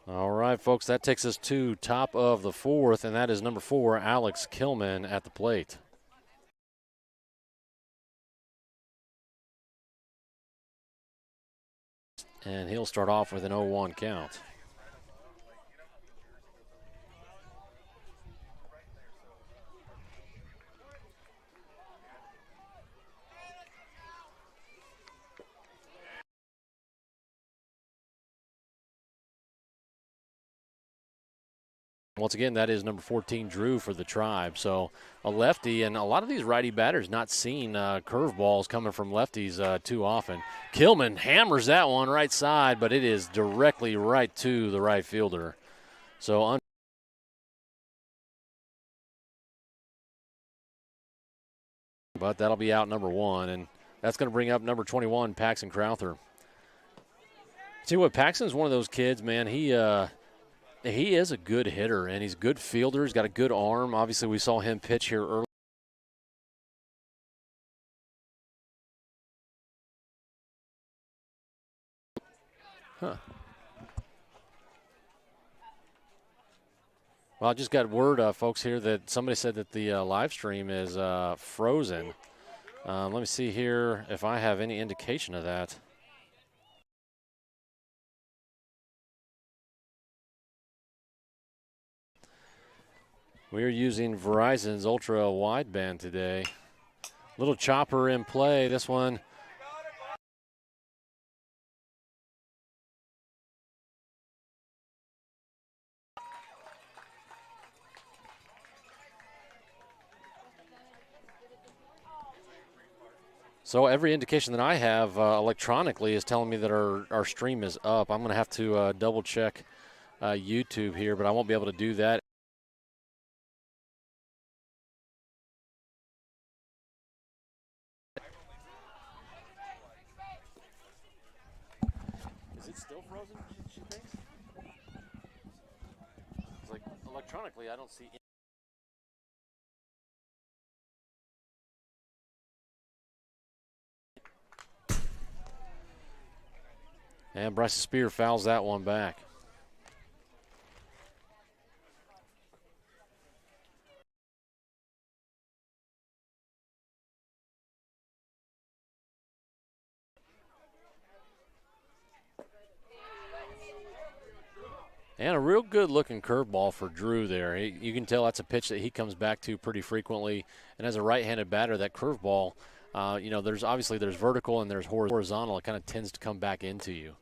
All right, folks, that takes us to top of the 4th, and that is number 4, Alex Kilman at the plate. And he'll start off with an 0-1 count. Once again, that is number 14, Drew, for the Tribe. So a lefty, and a lot of these righty batters not seeing curveballs coming from lefties too often. Kilman hammers that one right side, but it is directly right to the right fielder. So but that'll be out number 1, and that's going to bring up number 21, Paxton Crowther. See what, Paxton's one of those kids, man. He is a good hitter, and he's a good fielder. He's got a good arm. Obviously, we saw him pitch here early. Huh. Well, I just got word, folks, here that somebody said that the live stream is frozen. Let me see here if I have any indication of that. We are using Verizon's ultra wideband today. Little chopper in play. This one. So every indication that I have electronically is telling me that our stream is up. I'm going to have to double check YouTube here, but I won't be able to do that. Is it still frozen, she thinks? It's like electronically, I don't see. And Bryce Spear fouls that one back. And a real good-looking curveball for Drew there. You can tell that's a pitch that he comes back to pretty frequently. And as a right-handed batter, that curveball, there's vertical and there's horizontal. It kind of tends to come back into you.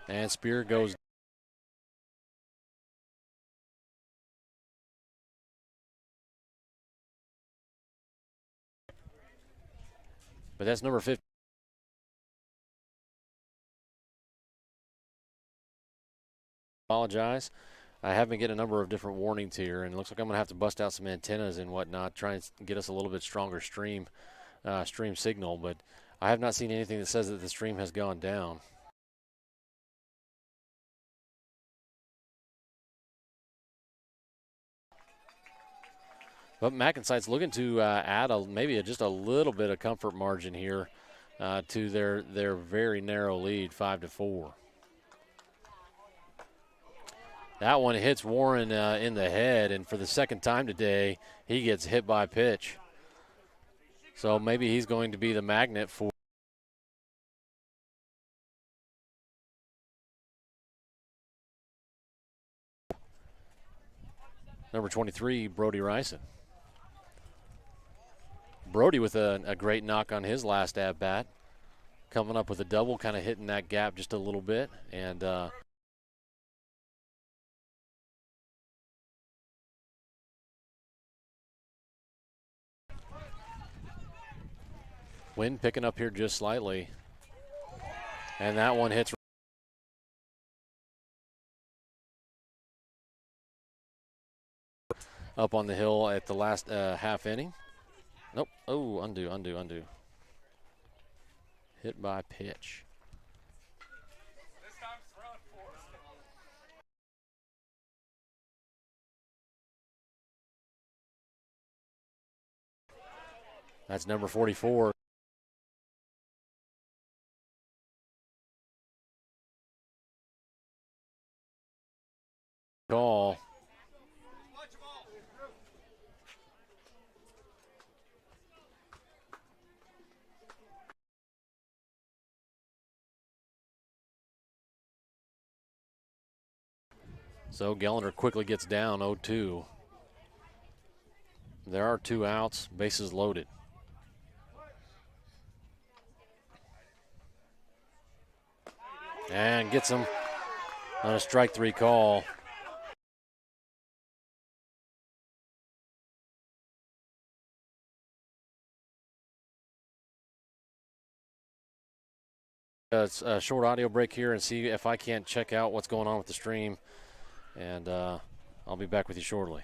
And Spear goes. But that's number 50. Apologize. I have been getting a number of different warnings here, and it looks like I'm going to have to bust out some antennas and whatnot, try and get us a little bit stronger stream signal. But I have not seen anything that says that the stream has gone down. But MacNSeitz looking to add maybe just a little bit of comfort margin here to their very narrow lead, 5-4. That one hits Warren in the head, and for the second time today, he gets hit by a pitch. So maybe he's going to be the magnet for. Number 23, Brody Ryson. Brody with a great knock on his last at-bat. Coming up with a double, kind of hitting that gap just a little bit. And wind picking up here just slightly. And that one hits up on the hill at the last half inning. Nope. Oh, undo. Hit by pitch. That's number 44. Call. So Gellner quickly gets down 0-2. There are 2 outs, bases loaded. And gets him on a strike 3 call. It's a short audio break here and see if I can't check out what's going on with the stream. And I'll be back with you shortly.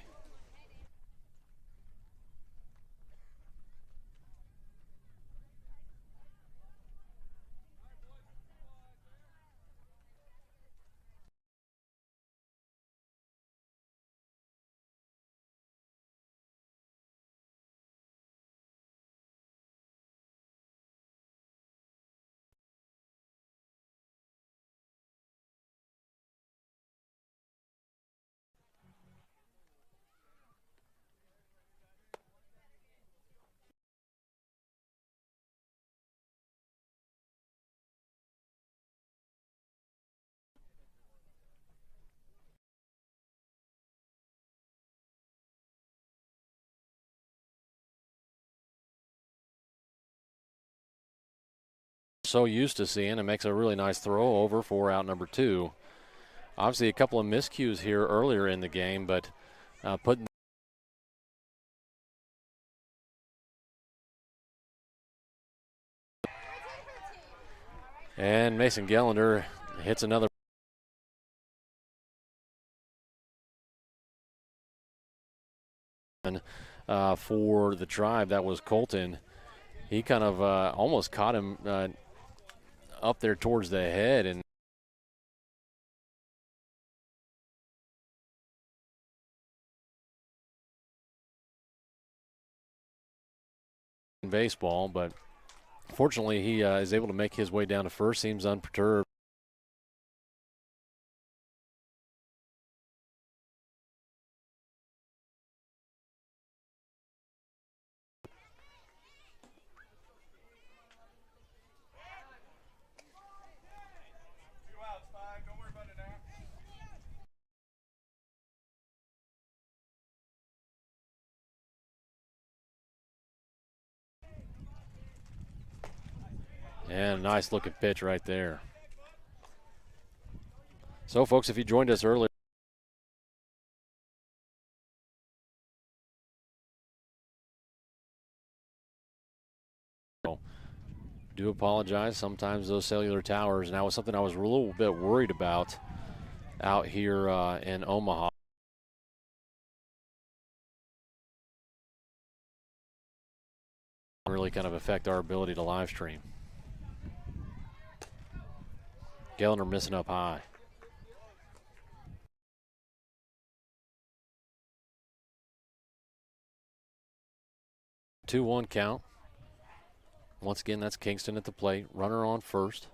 so used to seeing, and makes a really nice throw over for out number 2. Obviously a couple of miscues here earlier in the game, but putting and Mason Gellender hits another for the Tribe. That was Colton. He kind of almost caught him up there towards the head, and baseball, but fortunately he is able to make his way down to first. Seems unperturbed. And a nice looking pitch right there. So folks, if you joined us earlier, do apologize. Sometimes those cellular towers, and that was something I was a little bit worried about out here in Omaha. Really kind of affect our ability to live stream. Gellner missing up high. Two-one count. Once again, that's Kingston at the plate. Runner on first.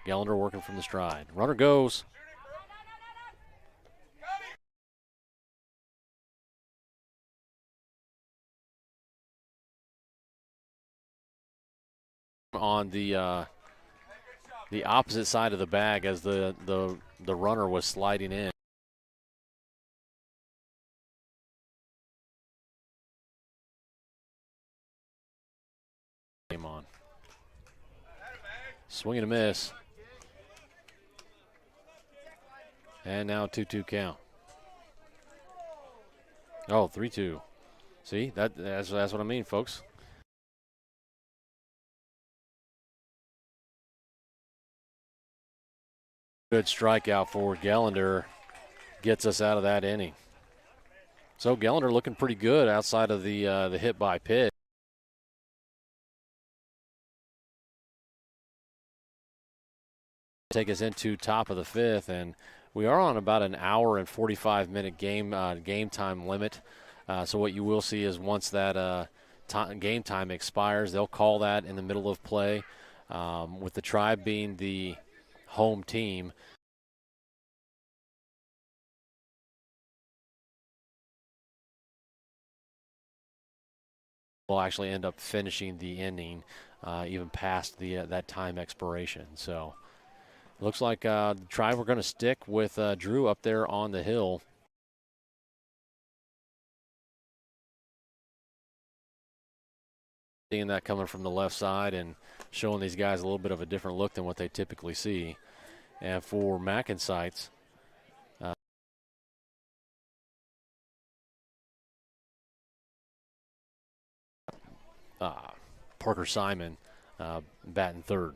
Gellender working from the stride. Runner goes. On the opposite side of the bag as the runner was sliding in. Game on. Swing and a miss. And now 2-2 count. Oh, 3-2. See, that's what I mean, folks. Good strikeout for Gellender. Gets us out of that inning. So Gellender looking pretty good outside of the hit by pitch. Take us into top of the fifth, and we are on about an hour and 45-minute game time limit. So what you will see is once that game time expires, they'll call that in the middle of play. With the Tribe being the home team, will actually end up finishing the inning even past that time expiration. So looks like the Tribe are going to stick with Drew up there on the hill. Seeing that coming from the left side and showing these guys a little bit of a different look than what they typically see. And for MacNSeitz, Parker Simon batting third.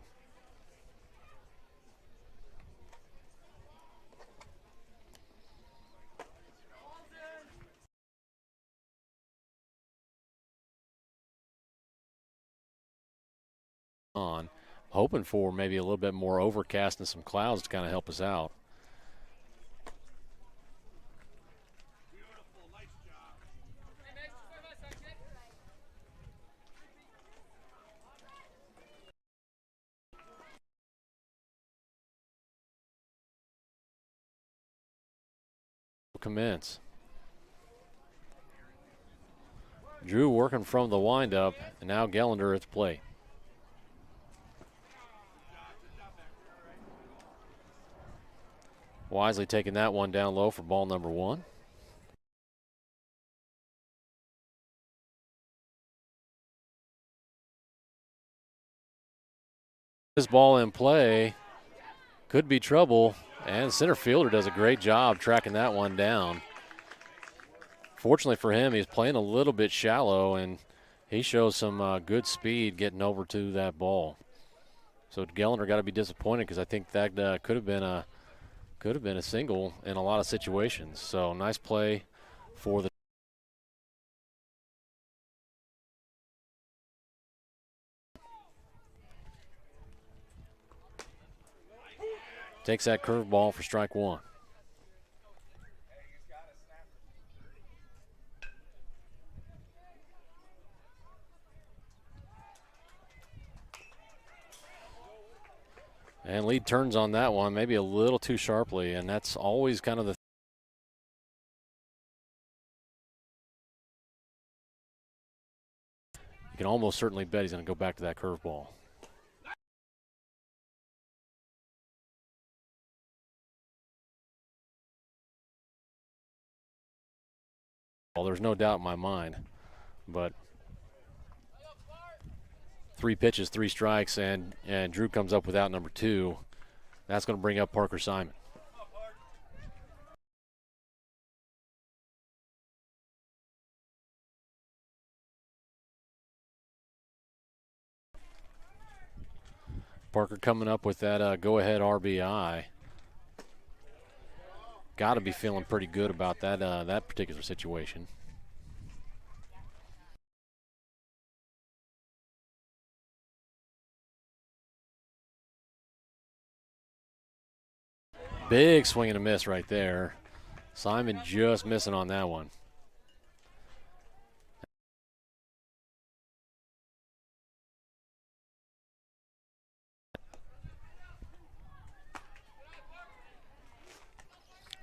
On, hoping for maybe a little bit more overcast and some clouds to kind of help us out. Commence. Drew working from the windup, and now Gellender at the plate. Wisely taking that one down low for ball number 1. This ball in play could be trouble, and center fielder does a great job tracking that one down. Fortunately for him, he's playing a little bit shallow, and he shows some good speed getting over to that ball. So Gellner got to be disappointed because I think that could have been a single in a lot of situations. So nice play for the. Takes that curveball for strike one. And lead turns on that one, maybe a little too sharply, and that's always kind of the. You can almost certainly bet he's going to go back to that curveball. Well, there's no doubt in my mind, but 3 pitches, 3 strikes, and Drew comes up with out number 2. That's going to bring up Parker Simon. Parker coming up with that go-ahead RBI. Got to be feeling pretty good about that particular situation. Big swing and a miss right there. Simon just missing on that one.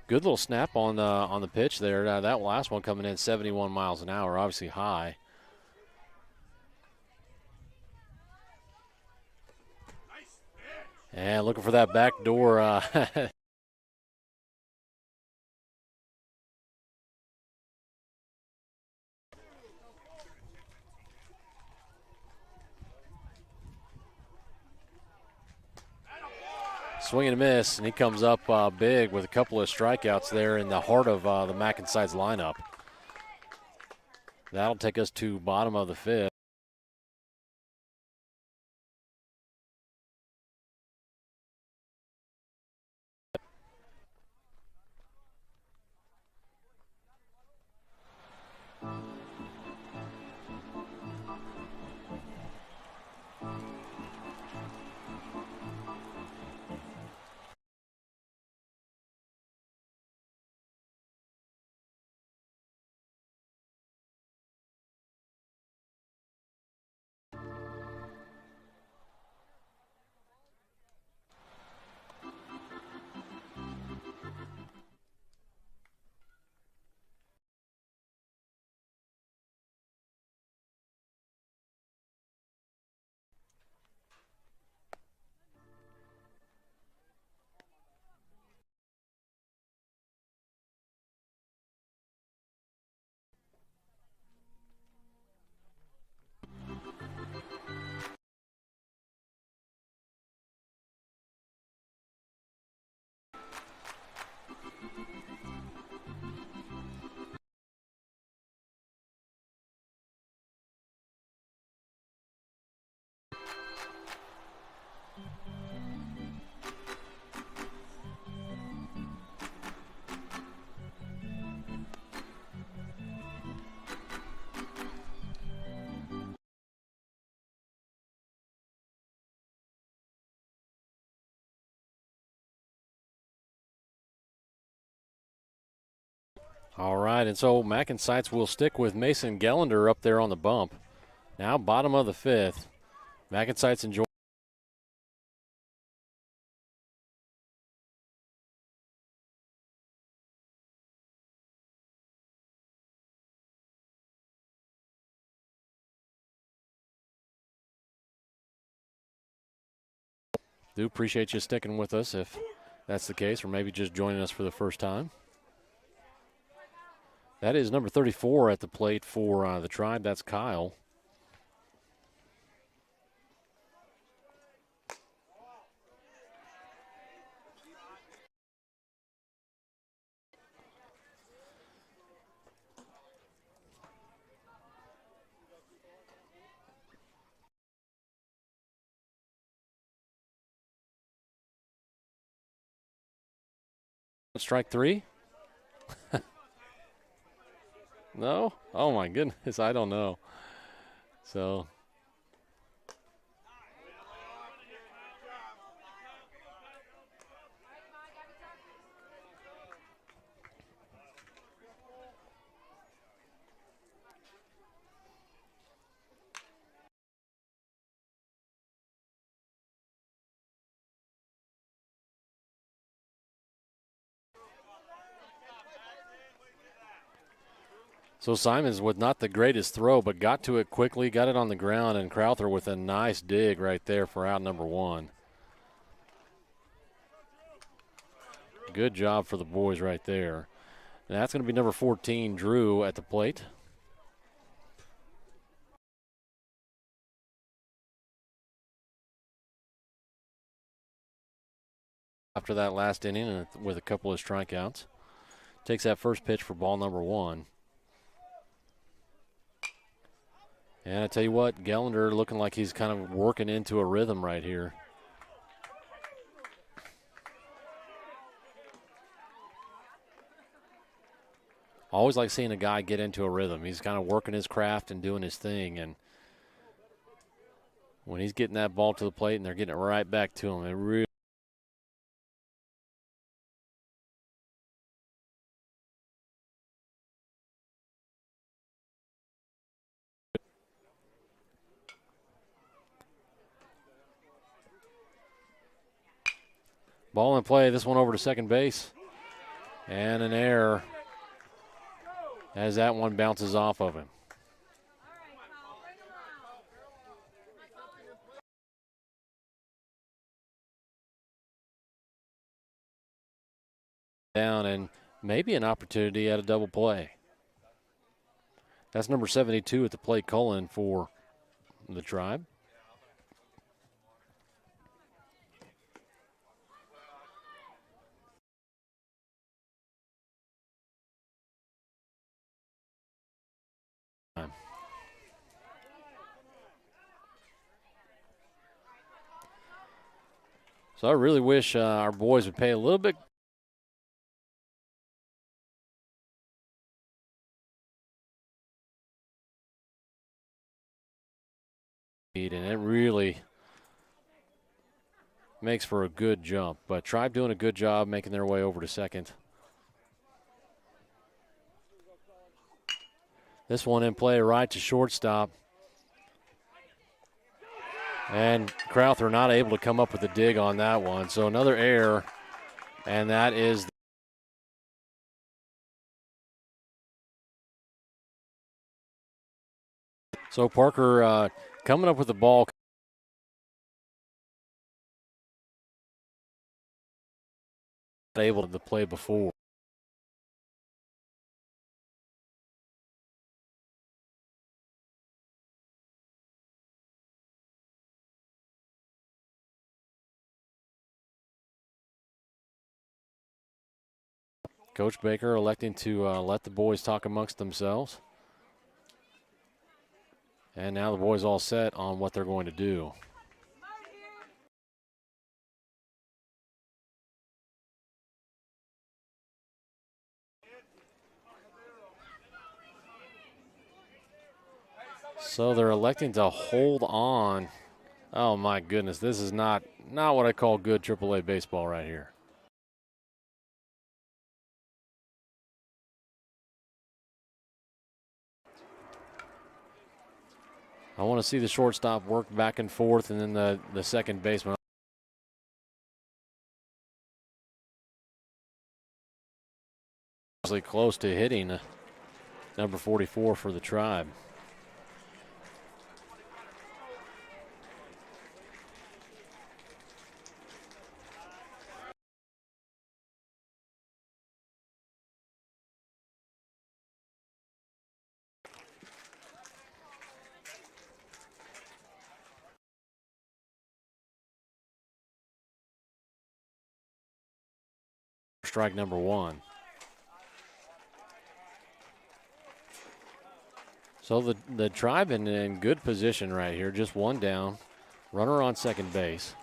Good little snap on the pitch there. That last one coming in 71 miles an hour, obviously high. And looking for that back door. Swing and a miss, and he comes up big with a couple of strikeouts there in the heart of the MacNSeitz lineup. That'll take us to bottom of the 5th. All right, and so MacNSeitz will stick with Mason Gellender up there on the bump. Now bottom of the 5th. MacNSeitz enjoy. Do appreciate you sticking with us if that's the case, or maybe just joining us for the first time. That is number 34 at the plate for the Tribe. That's Kyle. Strike three? No? Oh, my goodness. I don't know. So. So Simons with not the greatest throw, but got to it quickly, got it on the ground, and Crowther with a nice dig right there for out number one. Good job for the boys right there. And that's going to be number 14, Drew, at the plate. After that last inning with a couple of strikeouts. Takes that first pitch for ball number one. And I tell you what, Gellender looking like he's kind of working into a rhythm right here. Always like seeing a guy get into a rhythm. He's kind of working his craft and doing his thing. And when he's getting that ball to the plate and they're getting it right back to him, it really. Ball in play, this one over to second base. And an error as that one bounces off of him. Down and maybe an opportunity at a double play. That's number 72 at the plate, Cullen, for the Tribe. So I really wish our boys would pay a little bit. And it really makes for a good jump. But Tribe doing a good job making their way over to second. This one in play right to shortstop. And Crowther not able to come up with a dig on that one. So another error, and that is. So Parker coming up with the ball. Not able to play before. Coach Baker electing to let the boys talk amongst themselves. And now the boys all set on what they're going to do. So they're electing to hold on. Oh my goodness, this is not what I call good AAA baseball right here. I want to see the shortstop work back and forth, and then the second baseman. Close to hitting number 44 for the Tribe. Strike number one. So the Tribe in good position right here, just one down, runner on second base.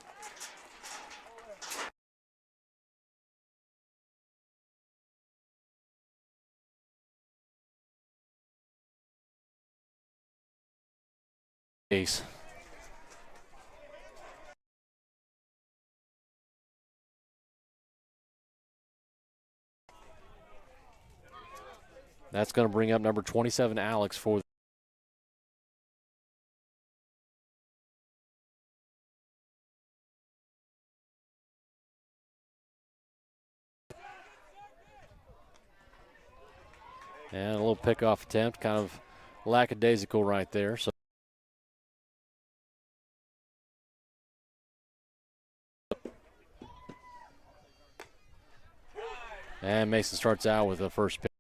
Ace. That's going to bring up number 27, Alex, for and a little pickoff attempt, kind of lackadaisical right there. So and Mason starts out with the first pick.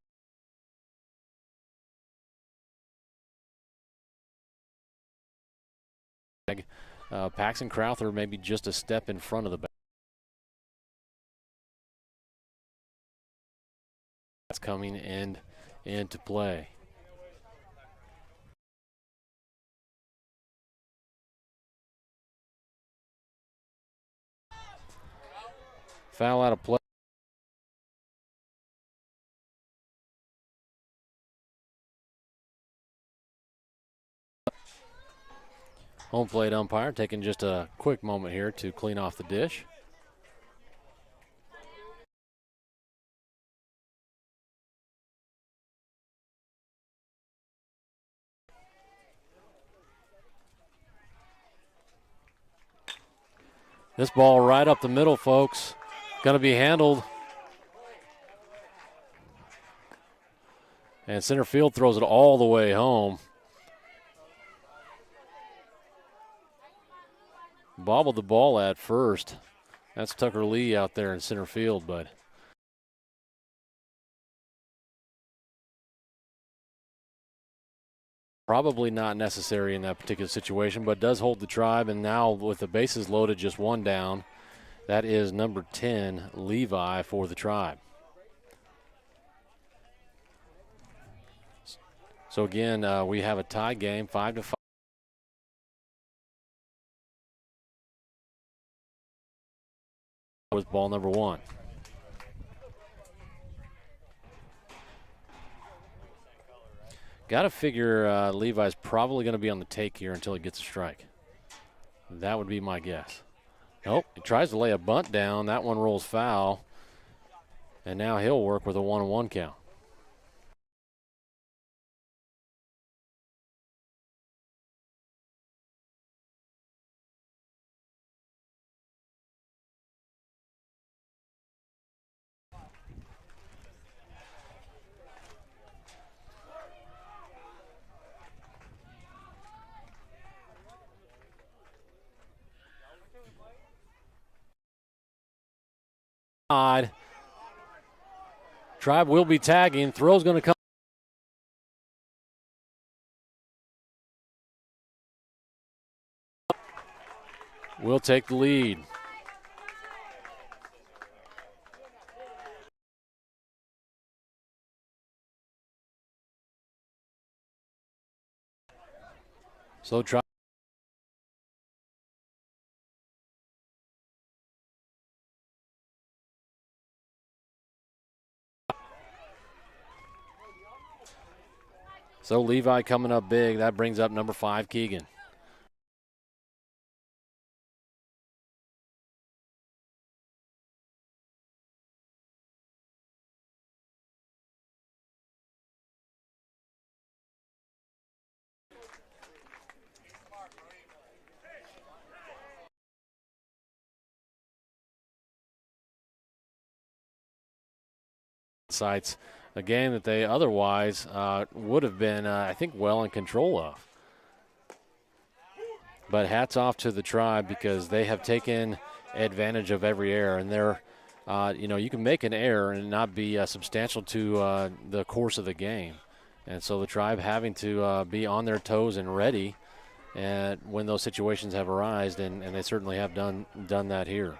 Paxton Crowther maybe just a step in front of the back. That's coming into play. Foul out of play. Home plate umpire taking just a quick moment here to clean off the dish. This ball right up the middle, folks. Going to be handled. And center field throws it all the way home. Bobbled the ball at first. That's Tucker Lee out there in center field, but probably not necessary in that particular situation, but does hold the Tribe. And now with the bases loaded, just one down, that is number 10, Levi, for the Tribe. So again, we have a tie game, 5-5. With ball number 1. Got to figure Levi's probably going to be on the take here until he gets a strike. That would be my guess. Nope, he tries to lay a bunt down. That one rolls foul. And now he'll work with a 1-1 count. Tribe will be tagging. Throw's going to come. We'll take the lead. So Tribe. So Levi coming up big. That brings up number 5, Keegan. Sites a game that they otherwise would have been, I think, well in control of. But hats off to the Tribe because they have taken advantage of every error. And they're, you can make an error and not be substantial to the course of the game. And so the Tribe having to be on their toes and ready and when those situations have arisen, and they certainly have done that here.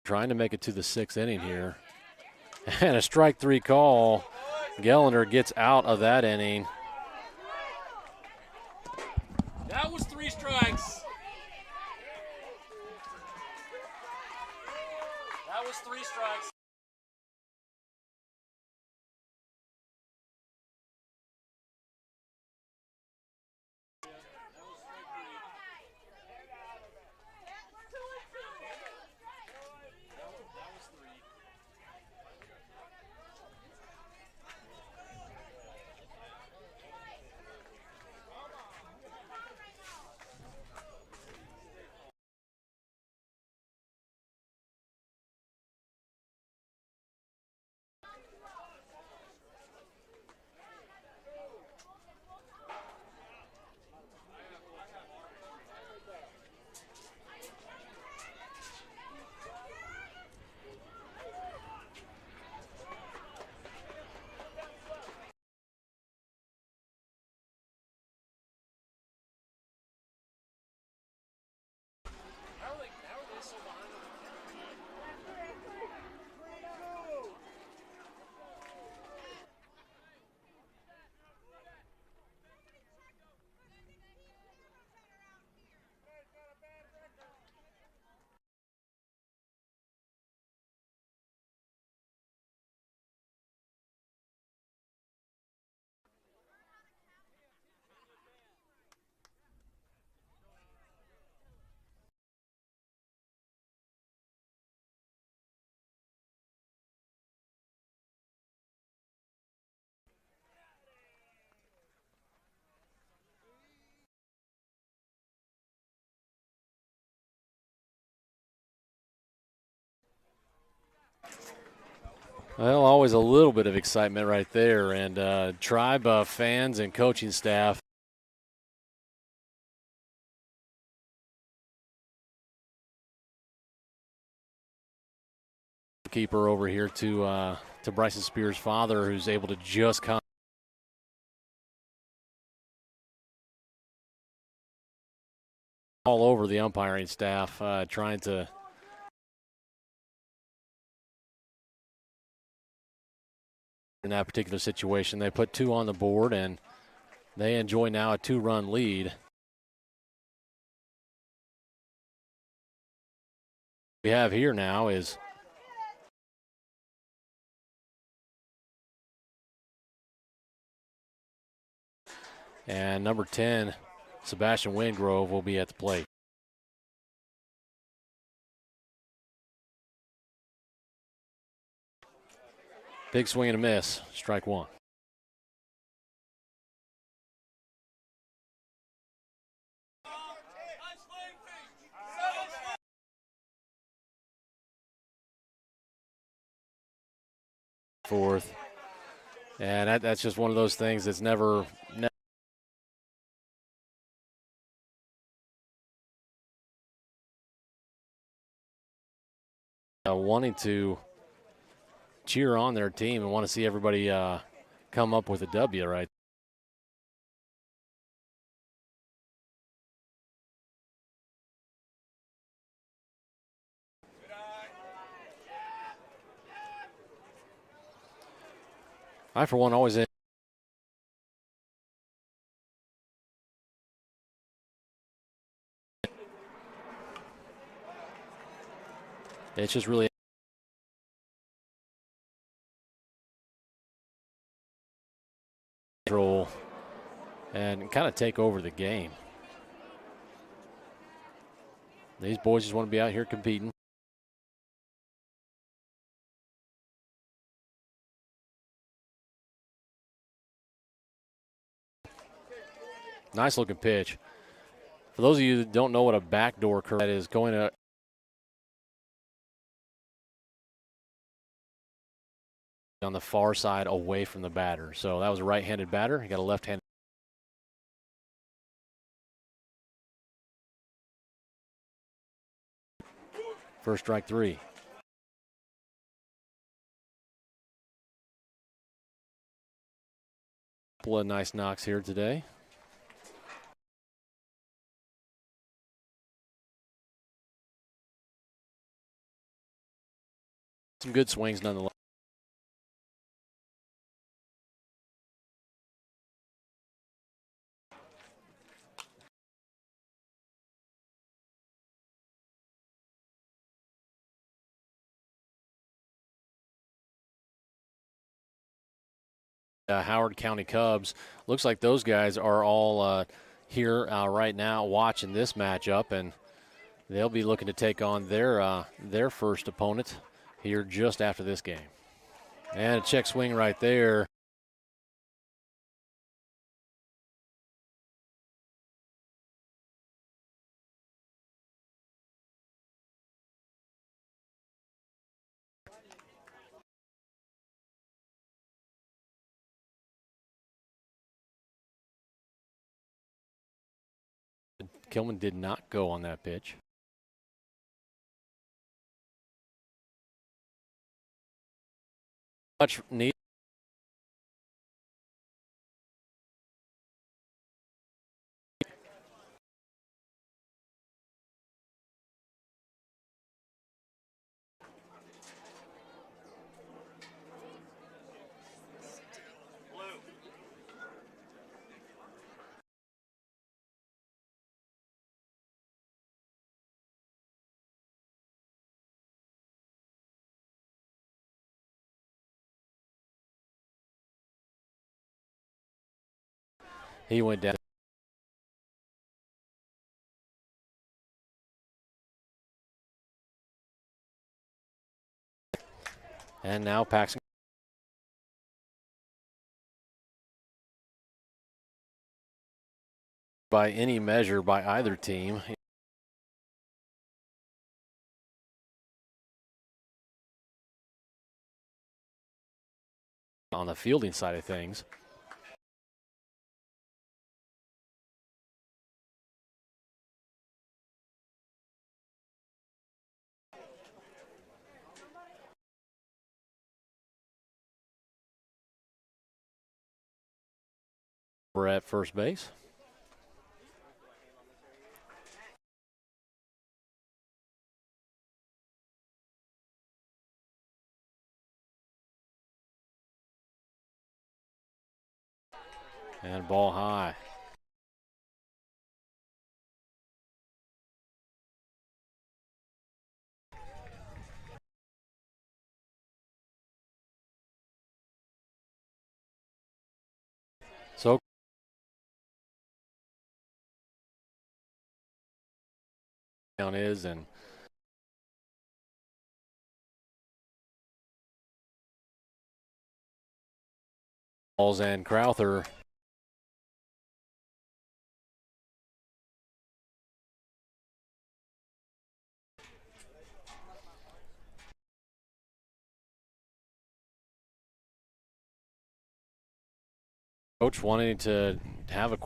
Trying to make it to the 6th inning here. And a strike 3 call. Gellender gets out of that inning. That was 3 strikes. That was 3 strikes. Well, always a little bit of excitement right there, and Tribe fans and coaching staff keeper over here to Bryson Spears' father, who's able to just come all over the umpiring staff, trying to in that particular situation. They put 2 on the board, and they enjoy now a 2-run lead. We have here now is and number 10, Sebastian Wingrove, will be at the plate. Big swing and a miss, strike 1. Fourth. And that's just one of those things that's never wanting to cheer on their team and want to see everybody come up with a W, right? I, for one, always it's just really control and kind of take over the game. These boys just want to be out here competing. Nice looking pitch. For those of you that don't know what a backdoor curve is, going to on the far side away from the batter. So that was a right-handed batter. He got a left-handed. First strike 3. Couple of nice knocks here today. Some good swings nonetheless. Howard County Cubs. Looks like those guys are all here right now watching this matchup, and they'll be looking to take on their first opponent here just after this game. And a check swing right there. Kilman did not go on that pitch. Much need. He went down. And now Paxton. By any measure by either team. On the fielding side of things. We're at first base. And ball high. So down is and balls and Crowther. Coach wanting to have a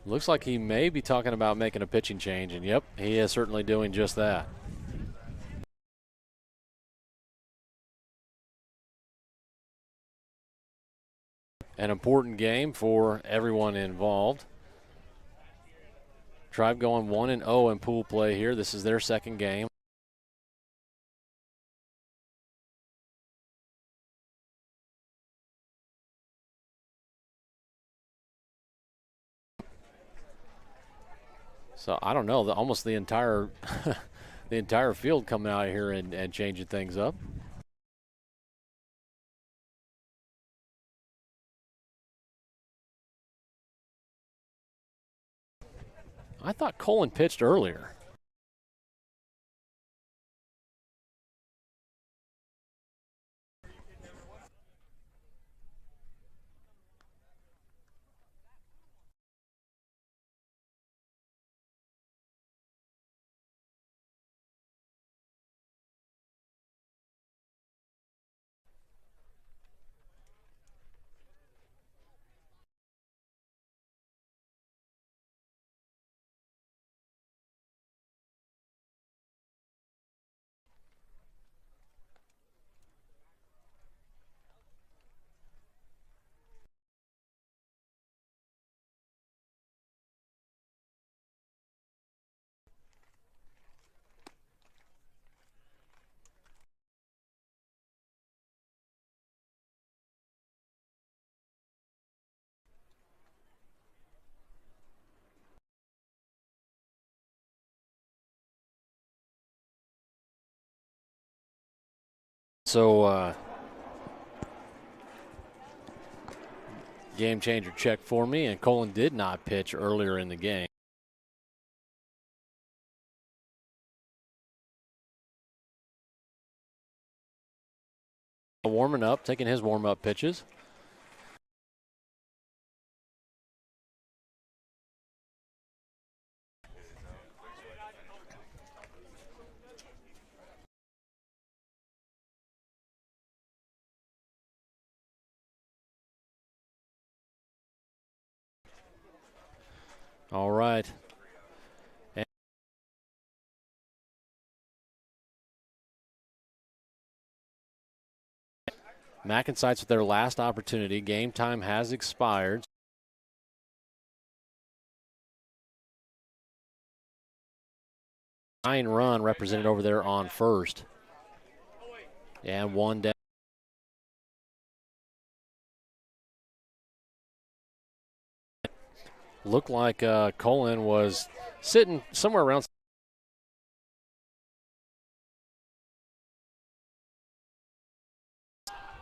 looks like he may be talking about making a pitching change, and yep, he is certainly doing just that. An important game for everyone involved. Tribe going 1-0 in pool play here. This is their second game. So I don't know, almost the entire the entire field coming out here and changing things up. I thought Colin pitched earlier. So, game changer check for me, and Colin did not pitch earlier in the game. Warming up, taking his warm-up pitches. All right. MacNSeitz with their last opportunity. Game time has expired. Nine run represented over there on first. And one down. Looked like Colin was sitting somewhere around.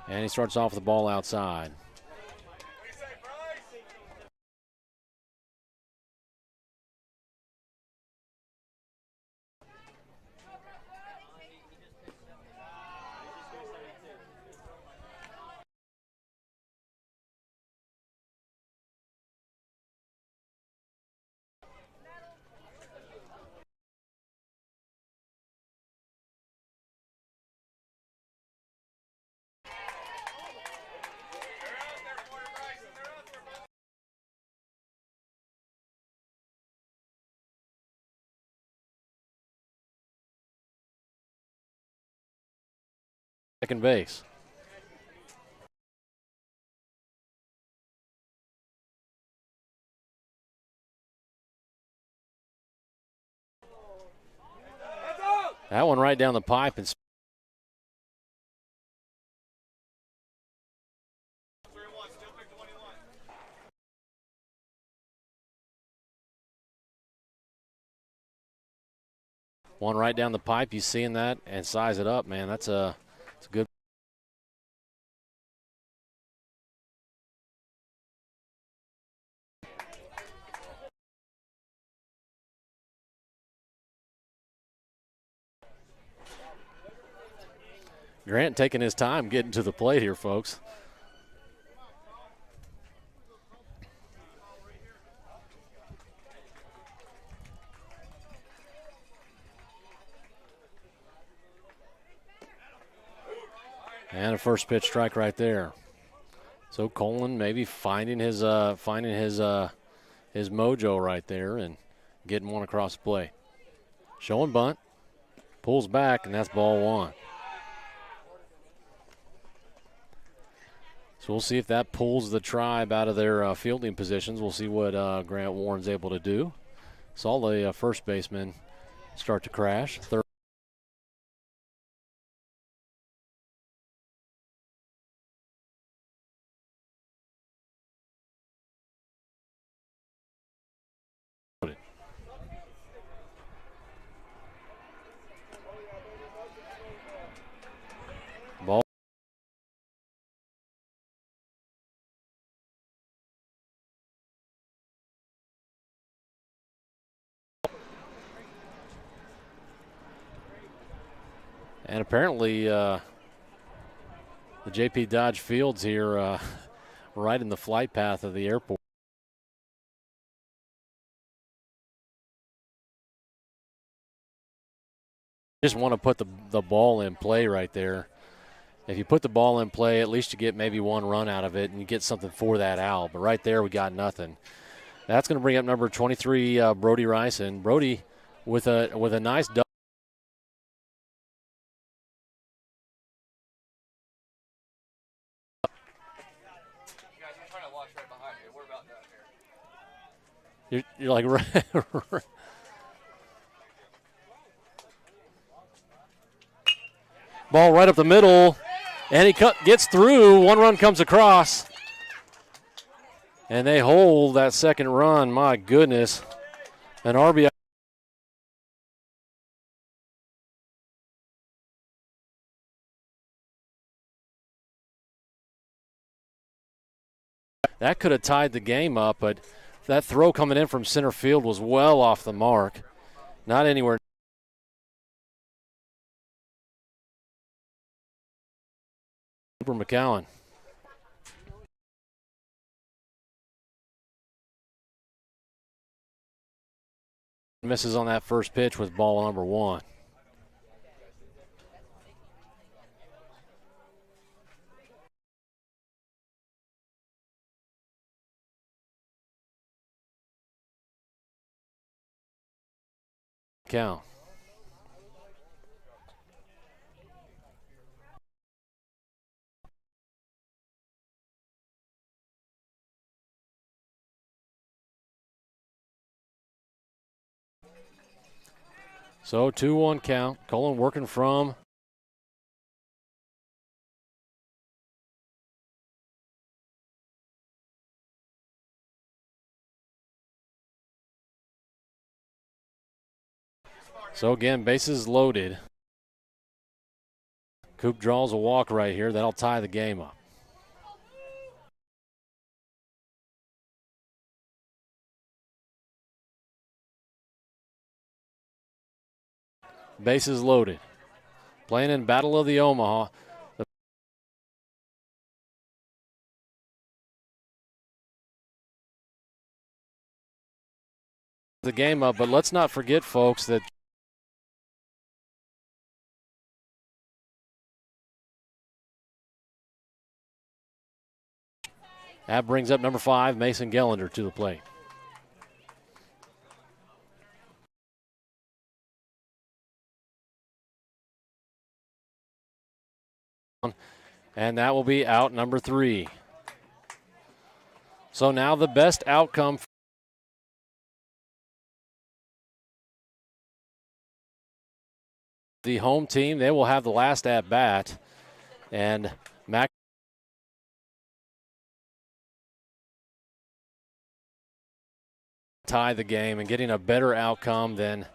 And he starts off with the ball outside. Second base. That one right down the pipe. And one right down the pipe. You seeing that and size it up, man. It's a good. Grant taking his time getting to the plate here, folks. And a first pitch strike right there. So Colin maybe finding his mojo right there and getting one across the plate. Showing bunt, pulls back, and that's ball one. So we'll see if that pulls the Tribe out of their fielding positions. We'll see what Grant Warren's able to do. Saw the first baseman start to crash. Third. Ball. And apparently the JP Dodge Fields here right in the flight path of the airport. Just want to put the ball in play right there. If you put the ball in play, at least you get maybe one run out of it and you get something for that out. But right there, we got nothing. That's going to bring up number 23, Brody Rice. And Brody with a nice double. You're like right. Ball right up the middle, and he gets through. One run comes across, and they hold that second run. My goodness, an RBI. that could have tied the game up, but that throw coming in from center field was well off the mark. Not anywhere. Cooper McCowan. Misses on that first pitch with ball number 1. Count. So 2-1 count. Cullen working from so again, bases loaded. Coop draws a walk right here. That'll tie the game up. Bases loaded. Playing in Battle of the Omaha. The game up, but let's not forget, folks, that that brings up number 5, Mason Gellender, to the plate. And that will be out number 3. So now the best outcome for the home team. They will have the last at bat, and Mac tie the game and getting a better outcome than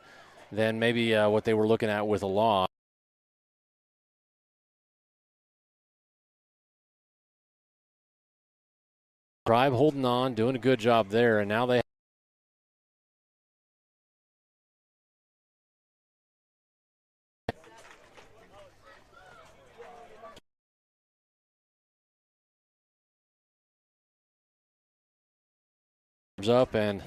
maybe what they were looking at with a loss. Tribe holding on, doing a good job there, and now they up and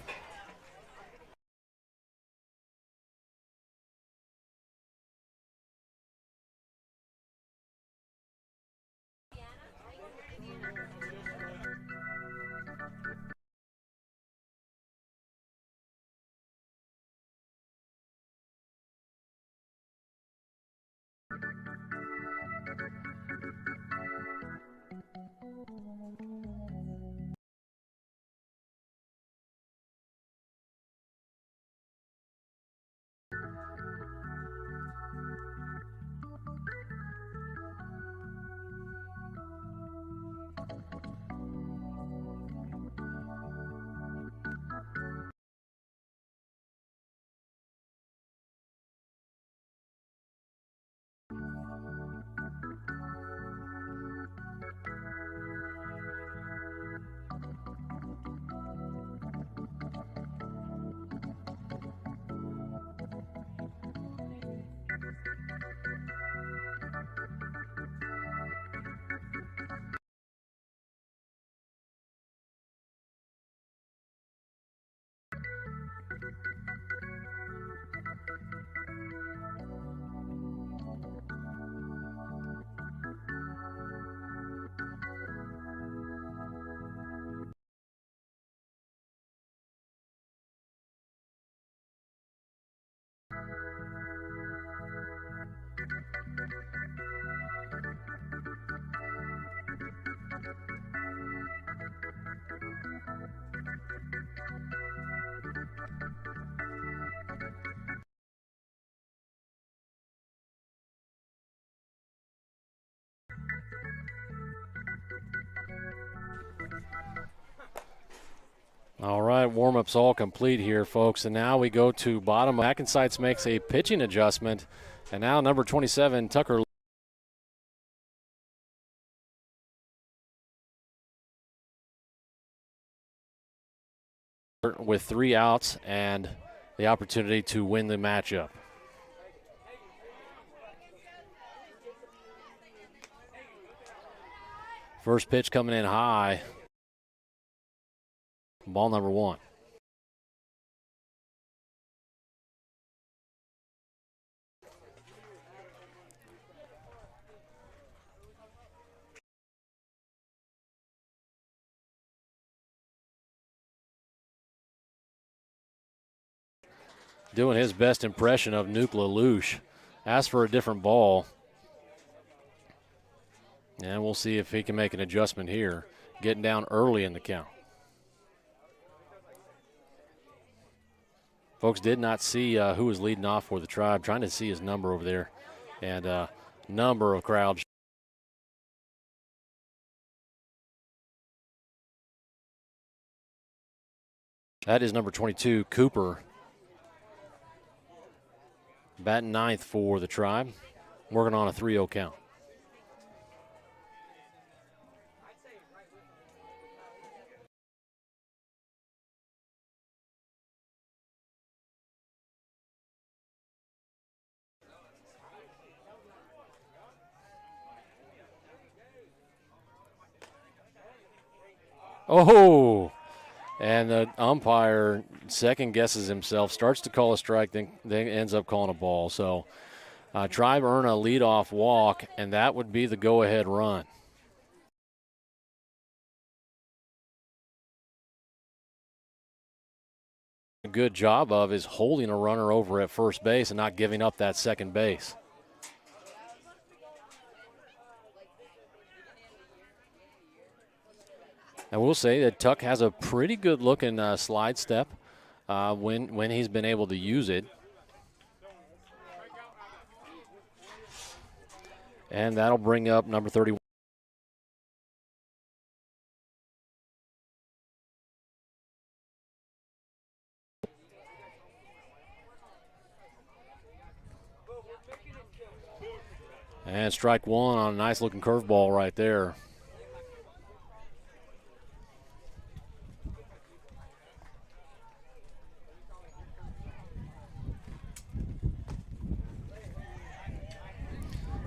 all right, warm-up's all complete here, folks. And now we go to bottom. MacNSeitz makes a pitching adjustment. And now number 27, Tucker with 3 outs and the opportunity to win the matchup. First pitch coming in high. Ball number 1. Doing his best impression of Nuke LaLoosh. Asked for a different ball. And we'll see if he can make an adjustment here. Getting down early in the count. Folks did not see who was leading off for the Tribe. Trying to see his number over there. And number of crowds. That is number 22, Cooper. Batting 9th for the Tribe. Working on a 3-0 count. Oh, and the umpire second guesses himself, starts to call a strike, then ends up calling a ball. So Tribe earn a leadoff walk, and that would be the go-ahead run. A good job of is holding a runner over at first base and not giving up that second base. And we'll say that Tuck has a pretty good looking slide step when he's been able to use it. And that'll bring up number 31. And strike 1 on a nice looking curveball right there.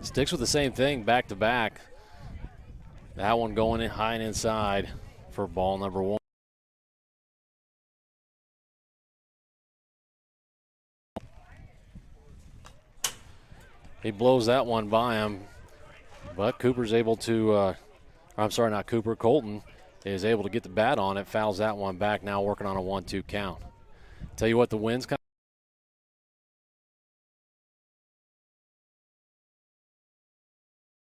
Sticks with the same thing back to back. That one going in high and inside for ball number 1. He blows that one by him, but Cooper's able to, I'm sorry, not Cooper, Colton is able to get the bat on it, fouls that one back, now working on a 1-2 count. Tell you what, the wind's coming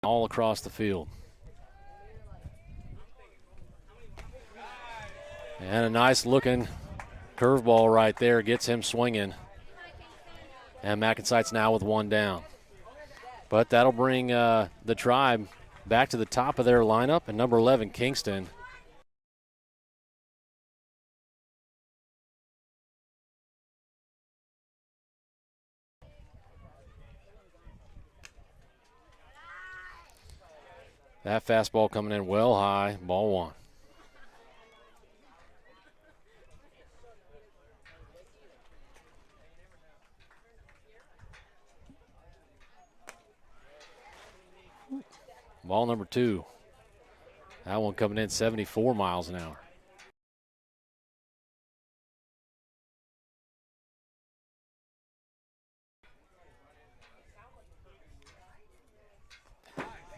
all across the field. And a nice looking curveball right there gets him swinging. And MacNSeitz now with 1 down. But that'll bring the Tribe back to the top of their lineup. And number 11, Kingston. That fastball coming in well high, ball 1. Ball number 2. That one coming in 74 miles an hour.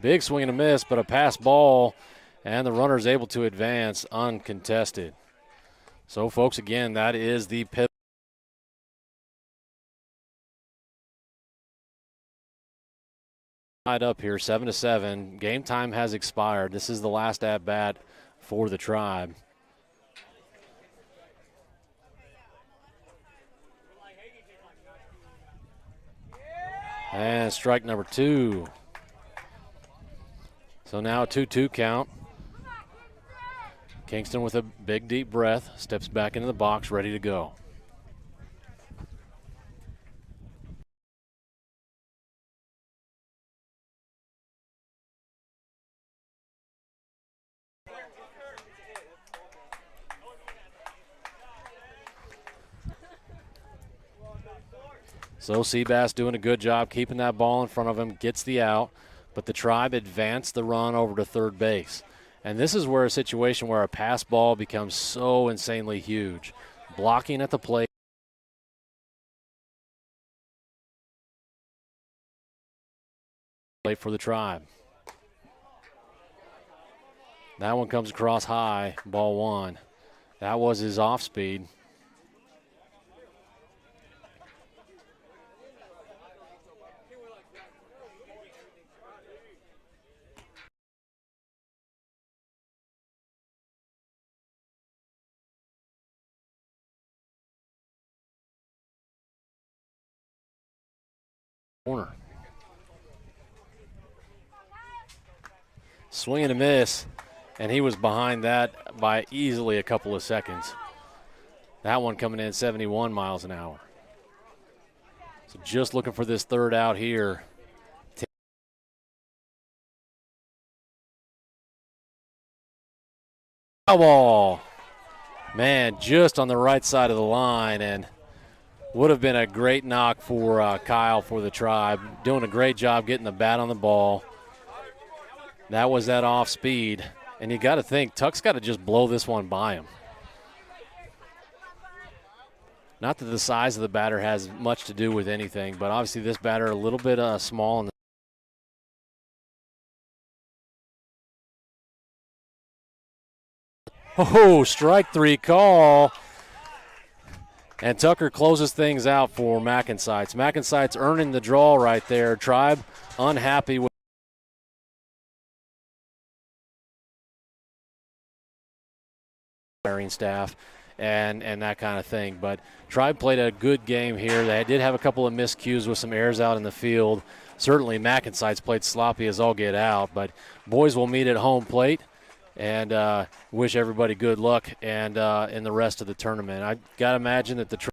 Big swing and a miss, but a pass ball, and the runner's able to advance uncontested. So, folks, again, that is the pivot. Up here, 7-7. Game time has expired. This is the last at bat for the Tribe. And strike number 2. So now a 2-2 count. Kingston with a big deep breath, steps back into the box, ready to go. So Seabass doing a good job keeping that ball in front of him, gets the out, but the Tribe advanced the run over to third base. And this is where a situation where a pass ball becomes so insanely huge. Blocking at the plate. For the Tribe. That one comes across high, ball one. That was his off speed. Corner. Swing and a miss, and he was behind that by easily a couple of seconds. That one coming in 71 miles an hour. So just looking for this third out here. Foul ball. Man, just on the right side of the line, and would have been a great knock for Kyle for the Tribe. Doing a great job getting the bat on the ball. That was that off speed. And you got to think, Tuck's got to just blow this one by him. Not that the size of the batter has much to do with anything, but obviously this batter a little bit small. Oh, strike three call. And Tucker closes things out for MacNSeitz. MacNSeitz earning the draw right there. Tribe unhappy with hiring staff and that kind of thing. But Tribe played a good game here. They did have a couple of miscues with some errors out in the field. Certainly MacNSeitz played sloppy as all get out, but boys will meet at home plate. And wish everybody good luck and in the rest of the tournament. I got to imagine that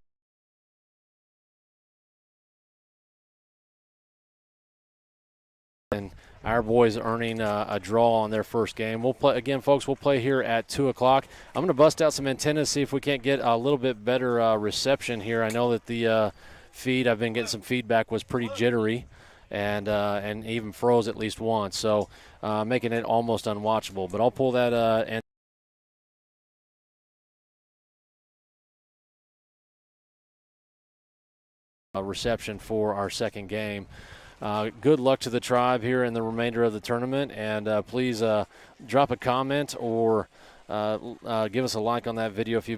and our boys earning a draw on their first game. We'll play again, folks. We'll play here at 2 o'clock. I'm going to bust out some antennas, see if we can't get a little bit better reception here. I know that the feed, I've been getting some feedback, was pretty jittery. And even froze at least once, so making it almost unwatchable. But I'll pull that and reception for our second game. Good luck to the Tribe here in the remainder of the tournament, and please drop a comment or give us a like on that video if you've